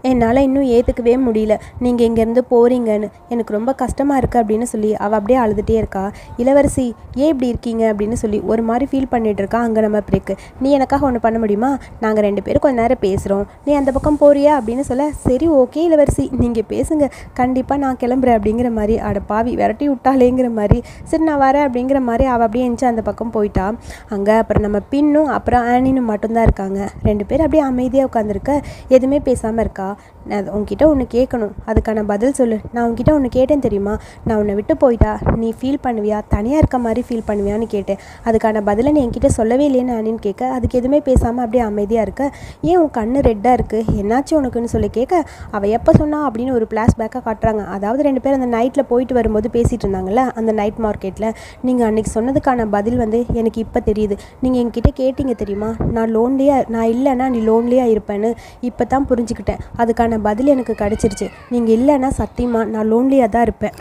என்னால் இன்னும் ஏற்றுக்கவே முடியல நீங்கள் இங்கேருந்து போகிறீங்கன்னு. எனக்கு ரொம்ப கஷ்டமாக இருக்குது அப்படின்னு சொல்லி அவள் அப்படியே அழுதுகிட்டே இருக்கா. இளவரசி ஏன் இப்படி இருக்கீங்க அப்படின்னு சொல்லி ஒரு மாதிரி ஃபீல் பண்ணிகிட்டு இருக்கா. அங்கே நம்ம பிரிக்கு, நீ எனக்காக ஒன்று பண்ண முடியுமா? நாங்கள் 2 பேரும் கொஞ்ச நேரம் பேசுகிறோம், நீ அந்த பக்கம் போறியா அப்படின்னு சொல்ல, சரி ஓகே இளவரசி நீங்கள் பேசுங்க, கண்டிப்பாக நான் கிளம்புறேன் அப்படிங்கிற மாதிரி. அட பாவி விரட்டி விட்டாலேங்கிற மாதிரி. சரி நான் வரேன் அப்படிங்கிற மாதிரி அவள் அப்படியே எஞ்சி அந்த பக்கம் போயிட்டா. அங்கே அப்புறம் நம்ம பின்னும் அப்புறம் ஆனினும் மட்டும்தான் இருக்காங்க. 2 பேர் அப்படியே அமைதியாக உட்காந்துருக்க, எதுவுமே பேசாமல் இருக்கா. நான் உன்கிட்ட ஒன்று கேட்கணும், அதுக்கான பதில் சொல்லு. நான் உன்கிட்ட ஒன்று கேட்டேன் தெரியுமா? நான் உன்னை விட்டு போயிட்டா நீ ஃபீல் பண்ணுவியா, தனியாக இருக்க மாதிரி ஃபீல் பண்ணுவியான்னு கேட்டேன். அதுக்கான பதிலை நீ என்கிட்ட சொல்லவே இல்லைன்னு ஆனின்னு கேட்க, அதுக்கு எதுவுமே பேசாமல் அப்படியே அமைதியாக இருக்க. ஏன் உன் கண்ணு ரெட்டாக இருக்குது, என்னாச்சு உனக்குன்னு சொல்லி கேட்க, அவள் எப்போ சொன்னா அப்படின்னு ஒரு ஃப்ளாஷ்பேக்காக காட்டுறாங்க. அதாவது 2 பேர் அந்த நைட்டில் போயிட்டு வரும்போது பேசிகிட்டு இருந்தாங்கல்ல, அந்த நைட் மார்க்கெட்டில். நீங்கள் அன்றைக்கி சொன்னதுக்கான பதில் எனக்கு இப்போ தெரியுது. நீங்கள் என்கிட்ட கேட்டீங்க தெரியுமா, நான் இல்லைன்னா நீ லோன்லியாக இருப்பேன்னு. இப்போ தான் புரிஞ்சுக்கிட்டேன். அதுக்கான பதில் எனக்கு கிடச்சிருச்சு. நீங்கள் இல்லைன்னா சத்தியமாக நான் லோன்லியாக தான் இருப்பேன்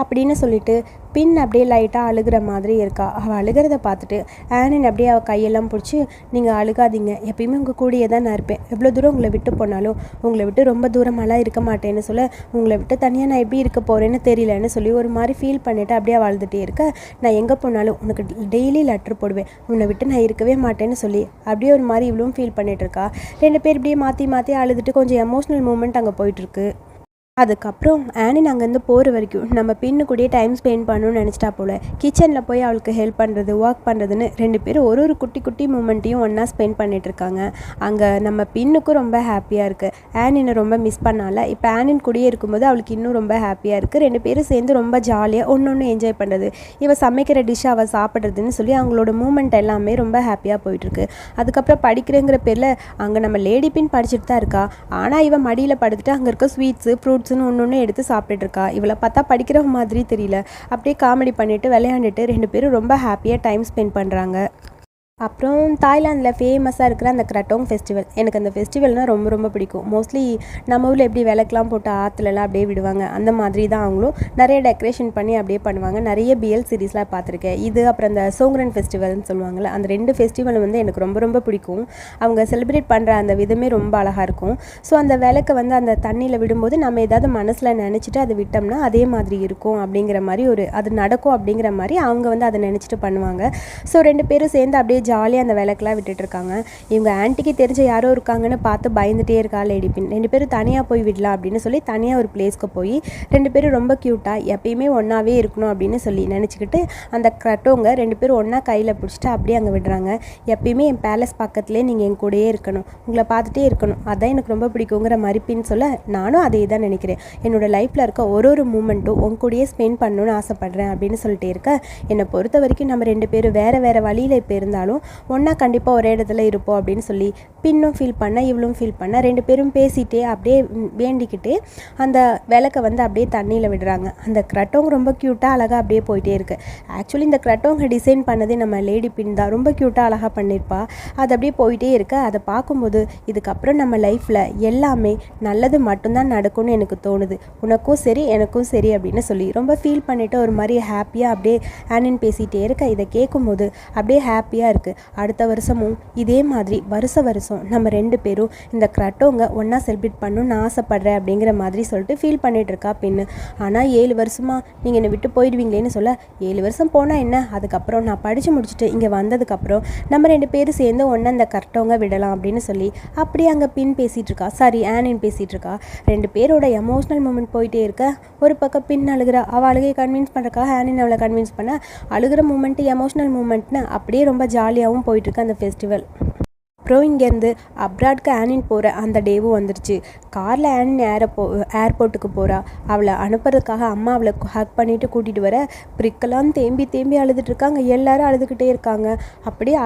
அப்படின்னு சொல்லிட்டு பின் அப்படியே லைட்டாக அழுகிற மாதிரி இருக்கா. அவள் அழுகிறத பார்த்துட்டு ஆனின் அப்படியே அவள் கையெல்லாம் பிடிச்சி, நீங்கள் அழுகாதீங்க, எப்பயுமே உங்கள் கூடியே தான் நான் இருப்பேன். எவ்வளோ தூரம் உங்களை விட்டு போனாலும் உங்களை விட்டு ரொம்ப தூரமெல்லாம் இருக்க மாட்டேன்னு சொல்ல, உங்களை விட்டு தனியாக நான் எப்படி இருக்க போகிறேன்னு தெரியலன்னு சொல்லி ஒரு மாதிரி ஃபீல் பண்ணிவிட்டு அப்படியே வாழ்ந்துகிட்டே இருக்க, நான் எங்கே போனாலும் உனக்கு டெய்லி லெட்ரு போடுவேன், உன்னை விட்டு நான் இருக்கவே மாட்டேன்னு சொல்லி அப்படியே ஒரு மாதிரி இவ்வளவும் ஃபீல் பண்ணிகிட்டு இருக்கா. 2 பேர் இப்படியே மாற்றி மாற்றி அழுதுட்டு கொஞ்சம் எமோஷ்னல் மூமெண்ட் அங்கே போயிட்டுருக்கு. அதுக்கப்புறம் ஆனின் அங்கேருந்து போகிற வரைக்கும் நம்ம பின்னு கூடயே டைம் ஸ்பெண்ட் பண்ணணும்னு நினச்சிட்டா போல். கிச்சனில் போய் அவளுக்கு ஹெல்ப் பண்ணுறது, ஒர்க் பண்ணுறதுன்னு 2 பேரும் ஒரு குட்டி குட்டி மூமெண்ட்டையும் ஒன்றா ஸ்பெண்ட் பண்ணிகிட்ருக்காங்க. அங்கே நம்ம பின்னுக்கும் ரொம்ப ஹாப்பியாக இருக்குது. ஆனினை ரொம்ப மிஸ் பண்ணால இப்போ ஆனின் கூடயே இருக்கும்போது அவளுக்கு இன்னும் ரொம்ப ஹாப்பியாக இருக்குது. 2 பேரும் சேர்ந்து ரொம்ப ஜாலியாக ஒன்று என்ஜாய் பண்ணுறது, இவள் சமைக்கிற டிஷ்ஷை அவள் சாப்பிட்றதுன்னு சொல்லி அவங்களோட மூமெண்ட் எல்லாமே ரொம்ப ஹாப்பியாக போயிட்டுருக்கு. அதுக்கப்புறம் படிக்கிறேங்கிற பேரில் அங்கே நம்ம லேடி பின் படிச்சுட்டு தான் இருக்கா. ஆனால் இவன் மடியில் படுத்துட்டு அங்கே இருக்க ஸ்வீட்ஸு ஃப்ரூட்ஸ்னு ஒன்று எடுத்து சாப்பிட்டுட்டு இருக்கா. இவளை பார்த்தா படிக்கிற மாதிரி தெரியல. அப்படியே காமெடி பண்ணிட்டு விளையாண்டுட்டு 2 பேரும் ரொம்ப ஹாப்பியாக டைம் ஸ்பெண்ட் பண்ணுறாங்க. அப்புறம் தாய்லாந்தில் ஃபேமஸாக இருக்கிற அந்த கிரட்டோங் ஃபெஸ்டிவல், எனக்கு அந்த ஃபெஸ்டிவல்னால் ரொம்ப ரொம்ப பிடிக்கும். மோஸ்ட்லி நம்ம ஊரில் எப்படி விளக்கெலாம் போட்டு ஆற்றுலலாம் அப்படியே விடுவாங்க, அந்த மாதிரி தான் அவங்களும் நிறைய டெக்கரேஷன் பண்ணி அப்படியே பண்ணுவாங்க. நிறைய பிஎல் சீரீஸ்லாம் பார்த்துருக்கேன். இது அப்புறம் அந்த சோங்ரன் ஃபெஸ்டிவல்னு சொல்லுவாங்கள்ல, அந்த 2 ஃபெஸ்டிவலும் எனக்கு ரொம்ப ரொம்ப பிடிக்கும். அவங்க செலிப்ரேட் பண்ணுற அந்த விதமே ரொம்ப அழகாக இருக்கும். ஸோ அந்த விளக்கை அந்த தண்ணியில் விடும்போது நம்ம ஏதாவது மனசில் நினச்சிட்டு அதை விட்டோம்னா அதே மாதிரி இருக்கும் அப்படிங்கிற மாதிரி அது நடக்கும் அப்படிங்கிற மாதிரி அவங்க அதை நினச்சிட்டு பண்ணுவாங்க. ஸோ 2 பேரும் சேர்ந்து அப்படியே ஜாலியாக அந்த விளக்கெலாம் விட்டுட்ருக்காங்க. இவங்க ஆன்ட்டிக்கு தெரிஞ்ச யாரோ இருக்காங்கன்னு பார்த்து பயந்துகிட்டே இருக்கா லேடி பின். 2 பேரும் தனியாக போய் விடலாம் அப்படின்னு சொல்லி தனியாக ஒரு பிளேஸ்க்கு போய் 2 பேரும் ரொம்ப க்யூட்டாக எப்பயுமே ஒன்றாவே இருக்கணும் அப்படின்னு சொல்லி நினச்சிக்கிட்டு அந்த கிரட்டோங்க 2 பேரும் ஒன்றா கையில் பிடிச்சிட்டு அப்படியே அங்கே விடுறாங்க. எப்பயுமே என் பேலஸ் பக்கத்துலேயே நீங்கள் என் கூடயே இருக்கணும், உங்களை பார்த்துட்டே இருக்கணும், அதான் எனக்கு ரொம்ப பிடிக்குங்கிற மாதிரி பின் சொல்ல, நானும் அதே தான் நினைக்கிறேன். என்னோடய லைஃப்பில் இருக்க ஒரு மூமெண்ட்டும் உங்க கூடயே ஸ்பெண்ட் பண்ணணும்னு ஆசைப்பட்றேன் அப்படின்னு சொல்லிட்டே இருக்க, என்னை பொறுத்த வரைக்கும் நம்ம 2 பேரும் வேறு வழியில் இப்போ இருந்தாலும் ஒன்றா கண்டிப்பாக ஒரே இடத்துல இருப்போம் அப்படின்னு சொல்லி பின்னும் ஃபீல் பண்ண, இவளும் ஃபீல் பண்ண. 2 பேரும் பேசிகிட்டே அப்படியே வேண்டிக்கிட்டே அந்த விளக்கை அப்படியே தண்ணியில் விடுறாங்க. அந்த கிரட்டோங் ரொம்ப க்யூட்டாக அழகாக அப்படியே போயிட்டே இருக்குது. ஆக்சுவலி இந்த கிரட்டோங்க டிசைன் பண்ணதே நம்ம லேடி பின் தான். ரொம்ப க்யூட்டாக அழகாக பண்ணியிருப்பா. அது அப்படியே போயிட்டே இருக்க, அதை பார்க்கும்போது இதுக்கப்புறம் நம்ம லைஃப்பில் எல்லாமே நல்லது மட்டும்தான் நடக்கும்னு எனக்கு தோணுது, உனக்கும் சரி எனக்கும் சரி அப்படின்னு சொல்லி ரொம்ப ஃபீல் பண்ணிவிட்டு ஒரு மாதிரி ஹாப்பியாக அப்படியே ஆனின் பேசிகிட்டே இருக்க, இதை கேட்கும்போது அப்படியே ஹாப்பியாக இருக்குது. அடுத்த வருஷமும் இதே மாதிரி வருஷம் நம்ம 2 பேரும் இந்த கிரட்டோங்க ஒன்றா செலிப்ரேட் பண்ணணும்னு நான் ஆசைப்பட்றேன் அப்படிங்கிற மாதிரி சொல்லிட்டு ஃபீல் பண்ணிகிட்டு இருக்கா பின்னு. ஆனால் 7 வருஷமாக நீங்கள் என்னை விட்டு போயிடுவீங்களேன்னு சொல்ல, 7 வருஷம் போனால் என்ன, அதுக்கப்புறம் நான் படித்து முடிச்சுட்டு இங்கே வந்ததுக்கப்புறம் நம்ம 2 பேரும் சேர்ந்து ஒன்றா இந்த கிரட்டோங்க விடலாம் அப்படின்னு சொல்லி அப்படியே அங்கே பின் பேசிகிட்டு இருக்கா. சாரி ஆனின் பேசிகிட்டு இருக்கா. 2 பேரோட எமோஷ்னல் மூமெண்ட் போயிட்டே இருக்க, ஒரு பக்கம் பின் அழுகிறா. அவள் அழுகையை கன்வின்ஸ் பண்ணுறக்காக ஆனின் அவளை கன்வின்ஸ் பண்ண, அழுகிற மூமெண்ட்டு எமோஷ்னல் மூமெண்ட்னு அப்படியே ரொம்ப ஜாலியாகவும் போயிட்டுருக்கு அந்த ஃபெஸ்டிவல். அப்புறம் இங்கேருந்து அப்ராட்க்கு ஆனின் போகிற அந்த டேவும் வந்துடுச்சு. காரில் ஆனின் ஏர்போர்ட்டுக்கு போகிறா. அவளை அனுப்புறதுக்காக அம்மா அவளை ஹக் பண்ணிவிட்டு கூட்டிகிட்டு வர, பிரிக்கெல்லாம் தேம்பி அழுதுட்டுருக்காங்க. எல்லோரும் அழுதுகிட்டே இருக்காங்க. அப்படியே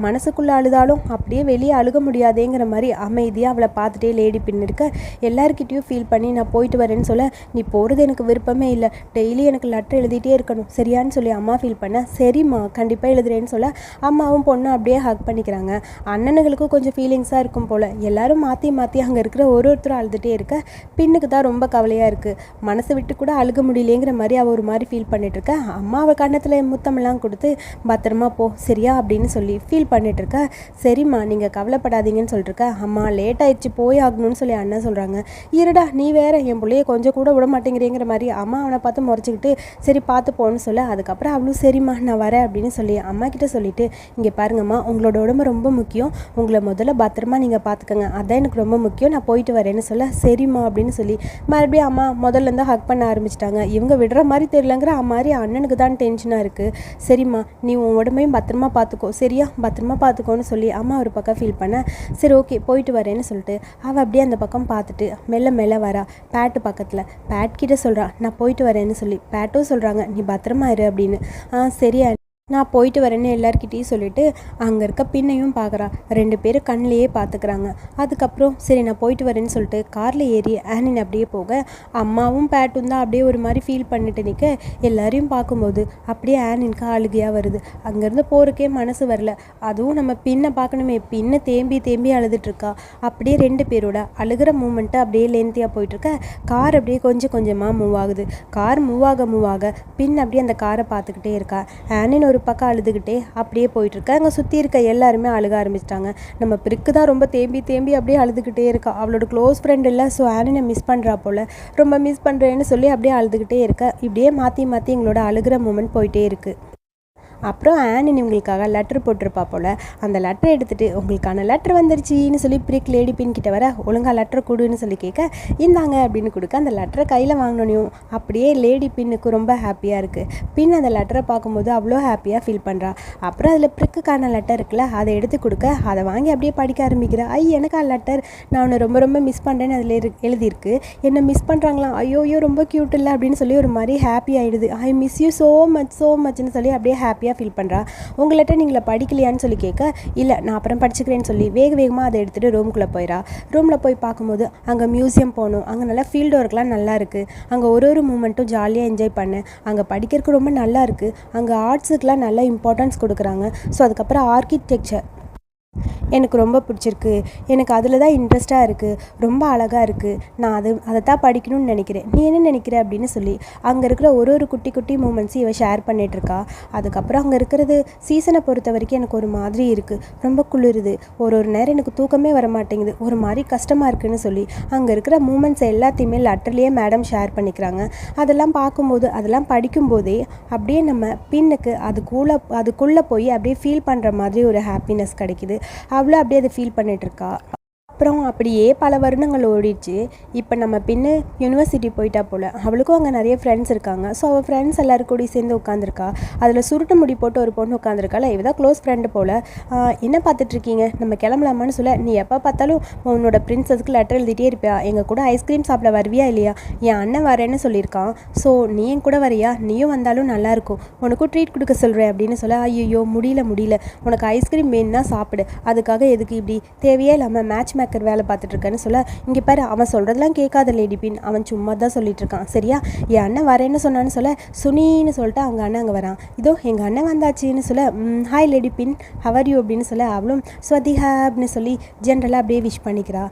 மனசுக்குள்ளே அழுதாலும் அப்படியே வெளியே அழுக முடியாதேங்கிற மாதிரி அமைதியாக அவளை பார்த்துட்டே லேடி பின் இருக்க, எல்லாருக்கிட்டையும் ஃபீல் பண்ணி நான் போயிட்டு வரேன்னு சொல்ல, நீ போகிறது எனக்கு விருப்பமே இல்லை, டெய்லி எனக்கு லெட்டர் எழுதிட்டே இருக்கணும் சரியான்னு சொல்லி அம்மா ஃபீல் பண்ண, சரிம்மா கண்டிப்பாக எழுதுறேன்னு சொல்ல அம்மாவும் பொண்ணும் அப்படியே ஹக் பண்ணிக்கிறாங்க. அண்ணனுக்கு அண்ணனுங்களுக்கும் கொஞ்சம் ஃபீலிங்ஸாக இருக்கும் போல். எல்லோரும் மாற்றி மாற்றி அங்கே இருக்கிற ஒருத்தரும் அழுதுகிட்டே இருக்க பின்னுக்கு தான் ரொம்ப கவலையாக இருக்குது. மனசை விட்டு கூட அழுக முடியலேங்கிற மாதிரி அவள் ஒரு மாதிரி ஃபீல் பண்ணிகிட்ருக்க. அம்மா அவள் கண்ணத்தில் முத்தமெல்லாம் கொடுத்து பத்திரமா போ சரியா அப்படின்னு சொல்லி ஃபீல் பண்ணிகிட்ருக்க. சரிம்மா நீங்கள் கவலைப்படாதீங்கன்னு சொல்லிட்டுருக்க. அம்மா லேட் ஆகிடுச்சு போய் ஆகணும்னு சொல்லி அண்ணன் சொல்கிறாங்க. இருடா நீ வேற என் பிள்ளைய கொஞ்சம் கூட விட மாட்டேங்கிறேங்கிற மாதிரி அம்மா அவனை பார்த்து முறைச்சிக்கிட்டு சரி பார்த்து போன்னு சொல்ல. அதுக்கப்புறம் அவளும் சரிம்மா நான் வரேன் அப்படின்னு சொல்லி அம்மா கிட்ட சொல்லிவிட்டு இங்கே பாருங்கம்மா உங்களோட உடம்பு ரொம்ப முக்கியம், உங்களை முதல்ல பத்திரமா நீங்கள் பார்த்துக்கங்க, அதான் எனக்கு ரொம்ப முக்கியம், நான் போயிட்டு வரேன்னு சொல்ல. சரிம்மா அப்படின்னு சொல்லி மறுபடியும் அம்மா முதல்லேருந்து ஹக் பண்ண ஆரம்பிச்சிட்டாங்க. இவங்க விடுற மாதிரி தெரியலங்கிற மாதிரி அண்ணனுக்கு தான் டென்ஷனாக இருக்குது. சரிம்மா நீ உன் உடம்பையும் பத்திரமா பார்த்துக்கோ சரியா, பத்திரமா பார்த்துக்கோன்னு சொல்லி அம்மா ஒரு பக்கம் ஃபீல் பண்ண. சரி ஓகே போயிட்டு வரேன்னு சொல்லிட்டு அவள் அப்படியே அந்த பக்கம் பார்த்துட்டு மெல்ல மெல்ல வரா. பேட்டு பக்கத்தில் பேட் கிட்ட சொல்கிறா நான் போயிட்டு வரேன்னு சொல்லி. பேட்டும் சொல்கிறாங்க நீ பத்திரமா இரு அப்படின்னு. சரியா நான் போயிட்டு வரேன்னு எல்லாருக்கிட்டையும் சொல்லிவிட்டு அங்கே இருக்க பின்னையும் பார்க்குறா. 2 பேரும் கண்ணிலேயே பார்த்துக்கிறாங்க. அதுக்கப்புறம் சரி நான் போயிட்டு வரேன்னு சொல்லிட்டு காரில் ஏறி ஆனின் அப்படியே போக அம்மாவும் பேட்டும் தான் அப்படியே ஒரு மாதிரி ஃபீல் பண்ணிட்டு நிற்க. எல்லாரையும் பார்க்கும்போது அப்படியே ஆனின்க்கு அழுகையாக வருது. அங்கேருந்து போகிறக்கே மனசு வரல. அதுவும் நம்ம பின்னை பார்க்கணுமே, பின்னை தேம்பி தேம்பி அழுதுட்ருக்கா. அப்படியே 2 பேரோட அழுகிற மூமெண்ட்டு அப்படியே லென்த்தியாக போயிட்டுருக்க. கார் அப்படியே கொஞ்சம் கொஞ்சமாக மூவ் ஆகுது. கார் மூவ் ஆக பின் அப்படியே அந்த காரை பார்த்துக்கிட்டே இருக்கா. ஆனின் ஒரு பக்கம் அழுதுகிட்டே அப்படியே போயிட்டுருக்க. அங்கே சுற்றி இருக்க எல்லாருமே அழுக ஆரம்பிச்சிட்டாங்க. நம்ம பிரிக்கு தான் ரொம்ப தேம்பி தேம்பி அப்படியே அழுதுகிட்டே இருக்கா. அவளோட க்ளோஸ் ஃப்ரெண்ட் இல்லை, ஸோ ஆனினை மிஸ் பண்ணுறா போல். ரொம்ப மிஸ் பண்ணுறேன்னு சொல்லி அப்படியே அழுதுகிட்டே இருக்க. இப்படியே மாற்றி மாற்றி எங்களோட அழுகிற மூமெண்ட் போயிட்டே இருக்குது. அப்புறம் ஆனின் இவங்களுக்காக லெட்ரு போட்டிருப்பா போல். அந்த லெட்டரை எடுத்துகிட்டு உங்களுக்கான லெட்ரு வந்துருச்சின்னு சொல்லி பிரிக் லேடி பின் கிட்ட வர ஒழுங்காக லெட்டரை கொடுன்னு சொல்லி கேட்க இந்தாங்க அப்படின்னு கொடுக்க. அந்த லெட்டரை கையில் வாங்கினோனையும் அப்படியே லேடி பின்னுக்கு ரொம்ப ஹாப்பியாக இருக்குது. பின் அந்த லெட்டரை பார்க்கும்போது அவ்வளோ ஹாப்பியாக ஃபீல் பண்ணுறா. அப்புறம் அதில் பிரிக்குக்கான லெட்டர் இருக்குல்ல அதை எடுத்து கொடுக்க அதை வாங்கி அப்படியே படிக்க ஆரம்பிக்கிறா. எனக்கு லெட்டர் நான் உன்னை ரொம்ப ரொம்ப மிஸ் பண்ணுறேன்னு அதில் எழுதியிருக்கு. என்னை மிஸ் பண்ணுறாங்களாம், ஐயோ ரொம்ப க்யூட் இல்லை அப்படின்னு சொல்லி ஒரு மாதிரி ஹாப்பி ஆகிடுது. ஐ மிஸ் யூ ஸோ மச்னு சொல்லி அப்படியே ஹாப்பியாக ஃபீல் பண்ணுறா. உங்கள்கிட்ட நீங்கள படிக்கலையான்னு சொல்லி கேட்க இல்லை நான் அப்புறம் படிச்சுக்கிறேன்னு சொல்லி வேகமாக அதை எடுத்துகிட்டு ரூம்குள்ளே போயிடா. ரூமில் போய் பார்க்கும்போது அங்கே மியூசியம் போகணும். அங்கே நல்லா ஃபீல்டு ஒர்க்லாம் நல்லா இருக்குது. அங்கே ஒரு மூமெண்ட்டும் ஜாலியாக என்ஜாய் பண்ணேன். அங்கே படிக்கிறதுக்கு ரொம்ப நல்லா இருக்குது. அங்கே ஆர்ட்ஸுக்கெலாம் நல்லா இம்பார்ட்டன்ஸ் கொடுக்குறாங்க. ஸோ அதுக்கப்புறம் ஆர்கிடெக்சர் எனக்கு ரொம்ப பிடிச்சிருக்கு. எனக்கு அதில் தான் இன்ட்ரெஸ்ட்டாக இருக்குது. ரொம்ப அழகாக இருக்குது. நான் அதை தான் படிக்கணும்னு நினைக்கிறேன். நீ என்ன நினைக்கிற அப்படின்னு சொல்லி அங்கே இருக்கிற ஒரு குட்டி குட்டி மூமெண்ட்ஸையும் இவள் ஷேர் பண்ணிகிட்ருக்கா. அதுக்கப்புறம் அங்கே இருக்கிறது சீசனை பொறுத்த வரைக்கும் எனக்கு ஒரு மாதிரி இருக்குது. ரொம்ப குளிருது. ஒரு நேரம் எனக்கு தூக்கமே வர மாட்டேங்குது. ஒரு மாதிரி கஷ்டமாக இருக்குதுன்னு சொல்லி அங்கே இருக்கிற மூமெண்ட்ஸ் எல்லாத்தையுமே லெட்டர்லேயே மேடம் ஷேர் பண்ணிக்கிறாங்க. அதெல்லாம் பார்க்கும்போது அதெல்லாம் படிக்கும்போதே அப்படியே நம்ம பின்னுக்கு அதுக்குள்ளே போய் அப்படியே ஃபீல் பண்ணுற மாதிரி ஒரு ஹாப்பினஸ் கிடைக்குது. அவ்வளோ அப்படியே அதை ஃபீல் பண்ணிகிட்ருக்கா. அப்புறம் அப்படியே பல வருடங்கள் ஓடிடுச்சு. இப்போ நம்ம பின்னு யூனிவர்சிட்டி போயிட்டா போல். அவளுக்கும் அங்கே நிறைய ஃப்ரெண்ட்ஸ் இருக்காங்க. ஸோ அவள் ஃப்ரெண்ட்ஸ் எல்லோரும் கூடி சேர்ந்து உட்காந்துருக்கா. அதில் சுருட்டு முடி போட்டு ஒரு பொண்ணு உட்காந்துருக்காள். இவ தான் க்ளோஸ் ஃப்ரெண்டு போல். என்ன பார்த்துட்ருக்கீங்க, நம்ம கிளம்பலாமான்னு சொல்ல, நீ எப்போ பார்த்தாலும் உன்னோட பிரின்ஸஸ்க்கு லெட்டர் எழுதிட்டே இருப்பியா, எங்கள் கூட ஐஸ்கிரீம் சாப்பிட வருவியா இல்லையா, என் அண்ணன் வரேன்னு சொல்லியிருக்கான், ஸோ நீ என் கூட வரியா, நீயும் வந்தாலும் நல்லாயிருக்கும், உனக்கும் ட்ரீட் கொடுக்க சொல்கிறேன் அப்படின்னு சொல்ல, ஐயோ முடியல, உனக்கு ஐஸ்கிரீம் வேணும்னா சாப்பிடு, அதுக்காக எதுக்கு இப்படி தேவையே இல்லாமல் மேட்ச் வேலை பார்த்துட்ருக்கேன்னு சொல்ல, இங்கே பாரு அவன் சொல்கிறதெல்லாம் கேட்காத லேடி பின், அவன் சும்மா தான் சொல்லிட்டு இருக்கான் சரியா, என் அண்ணன் வரேன்னு சொன்னான்னு சொல்ல, சுனின்னு சொல்லிட்டு அவங்க அண்ணன் அங்கே வரான். இதோ எங்கள் அண்ணன் வந்தாச்சுன்னு சொல்ல, ஹாய் லேடி பின் ஹவர் யூ அப்படின்னு சொல்ல, அவளும் ஸ்வதிஹாப்னு சொல்லி ஜென்ரலாக அப்படியே விஷ் பண்ணிக்கிறா.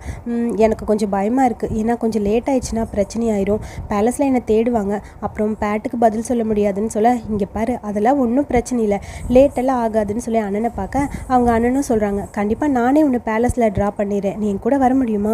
எனக்கு கொஞ்சம் பயமாக இருக்குது, ஏன்னா கொஞ்சம் லேட் ஆயிடுச்சுன்னா பிரச்சனை ஆயிரும், பேலஸில் என்னை தேடுவாங்க, அப்புறம் பேட்டுக்கு பதில் சொல்ல முடியாதுன்னு சொல்ல, இங்கே பாரு அதெல்லாம் ஒன்றும் பிரச்சனை இல்லை, லேட்டெல்லாம் ஆகாதுன்னு சொல்லி அண்ணனை பார்க்க அவங்க அண்ணனும் சொல்கிறாங்க, கண்டிப்பாக நானே உன்னை பேலஸில் ட்ரா பண்ணிடுறேன், நீ கூட வர முடியுமா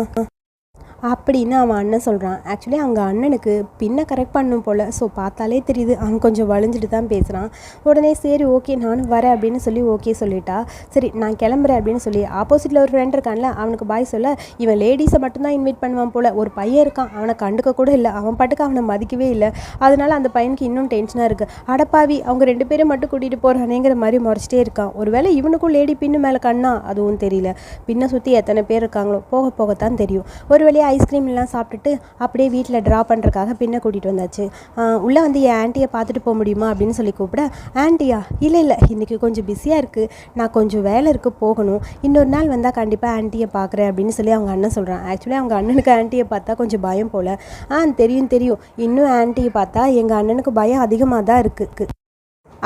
அப்படின்னு அவன் அண்ணன் சொல்கிறான். ஆக்சுவலி அவங்க அண்ணனுக்கு பின்ன கரெக்ட் பண்ணும் போல். ஸோ பார்த்தாலே தெரியுது அவன் கொஞ்சம் வளைஞ்சிட்டு தான் பேசுகிறான். உடனே சரி ஓகே நானும் வரேன் அப்படின்னு சொல்லி ஓகே சொல்லிட்டா. சரி நான் கிளம்புறேன் அப்படின்னு சொல்லி ஆப்போசிட்டில் ஒரு ஃப்ரெண்ட் இருக்கான்ல அவனுக்கு பாய் சொல்ல, இவன் லேடிஸை மட்டும்தான் இன்வைட் பண்ணுவான் போல். ஒரு பையன் இருக்கான், அவனை கண்டுக்க கூட இல்லை, அவன் பாட்டுக்கு அவனை மதிக்கவே இல்லை. அதனால அந்த பையனுக்கு இன்னும் டென்ஷனாக இருக்குது. அடப்பாவி அவங்க 2 பேரும் மட்டும் கூட்டிகிட்டு போகிறானேங்கிற மாதிரி முறைச்சிட்டே இருக்கான். ஒருவேளை இவனுக்கும் லேடி பின்னு மேலே கண்ணா அதுவும் தெரியல. பின்ன சுற்றி எத்தனை பேர் இருக்காங்களோ போக போகத்தான் தெரியும். ஒரு வேளையாக ஐஸ்கிரீம்லாம் சாப்பிட்டுட்டு அப்படியே வீட்டில் ட்ரா பண்ணுறதுக்காக பின்ன கூட்டிகிட்டு வந்தாச்சு. உள்ளே வந்து என் ஆண்டியை பார்த்துட்டு போக முடியுமா அப்படின்னு சொல்லி கூப்பிட, ஆண்டியா இல்லை இன்றைக்கி கொஞ்சம் பிஸியாக இருக்குது, நான் கொஞ்சம் வேலை இருக்குது போகணும், இன்னொரு நாள் வந்தால் கண்டிப்பாக ஆண்டியை பார்க்குறேன் அப்படின்னு சொல்லி அவங்க அண்ணன் சொல்கிறான். ஆக்சுவலி அவங்க அண்ணனுக்கு ஆண்டியை பார்த்தா கொஞ்சம் பயம் போல். தெரியும் இன்னும் ஆண்டியை பார்த்தா எங்கள் அண்ணனுக்கு பயம் அதிகமாக தான் இருக்குது.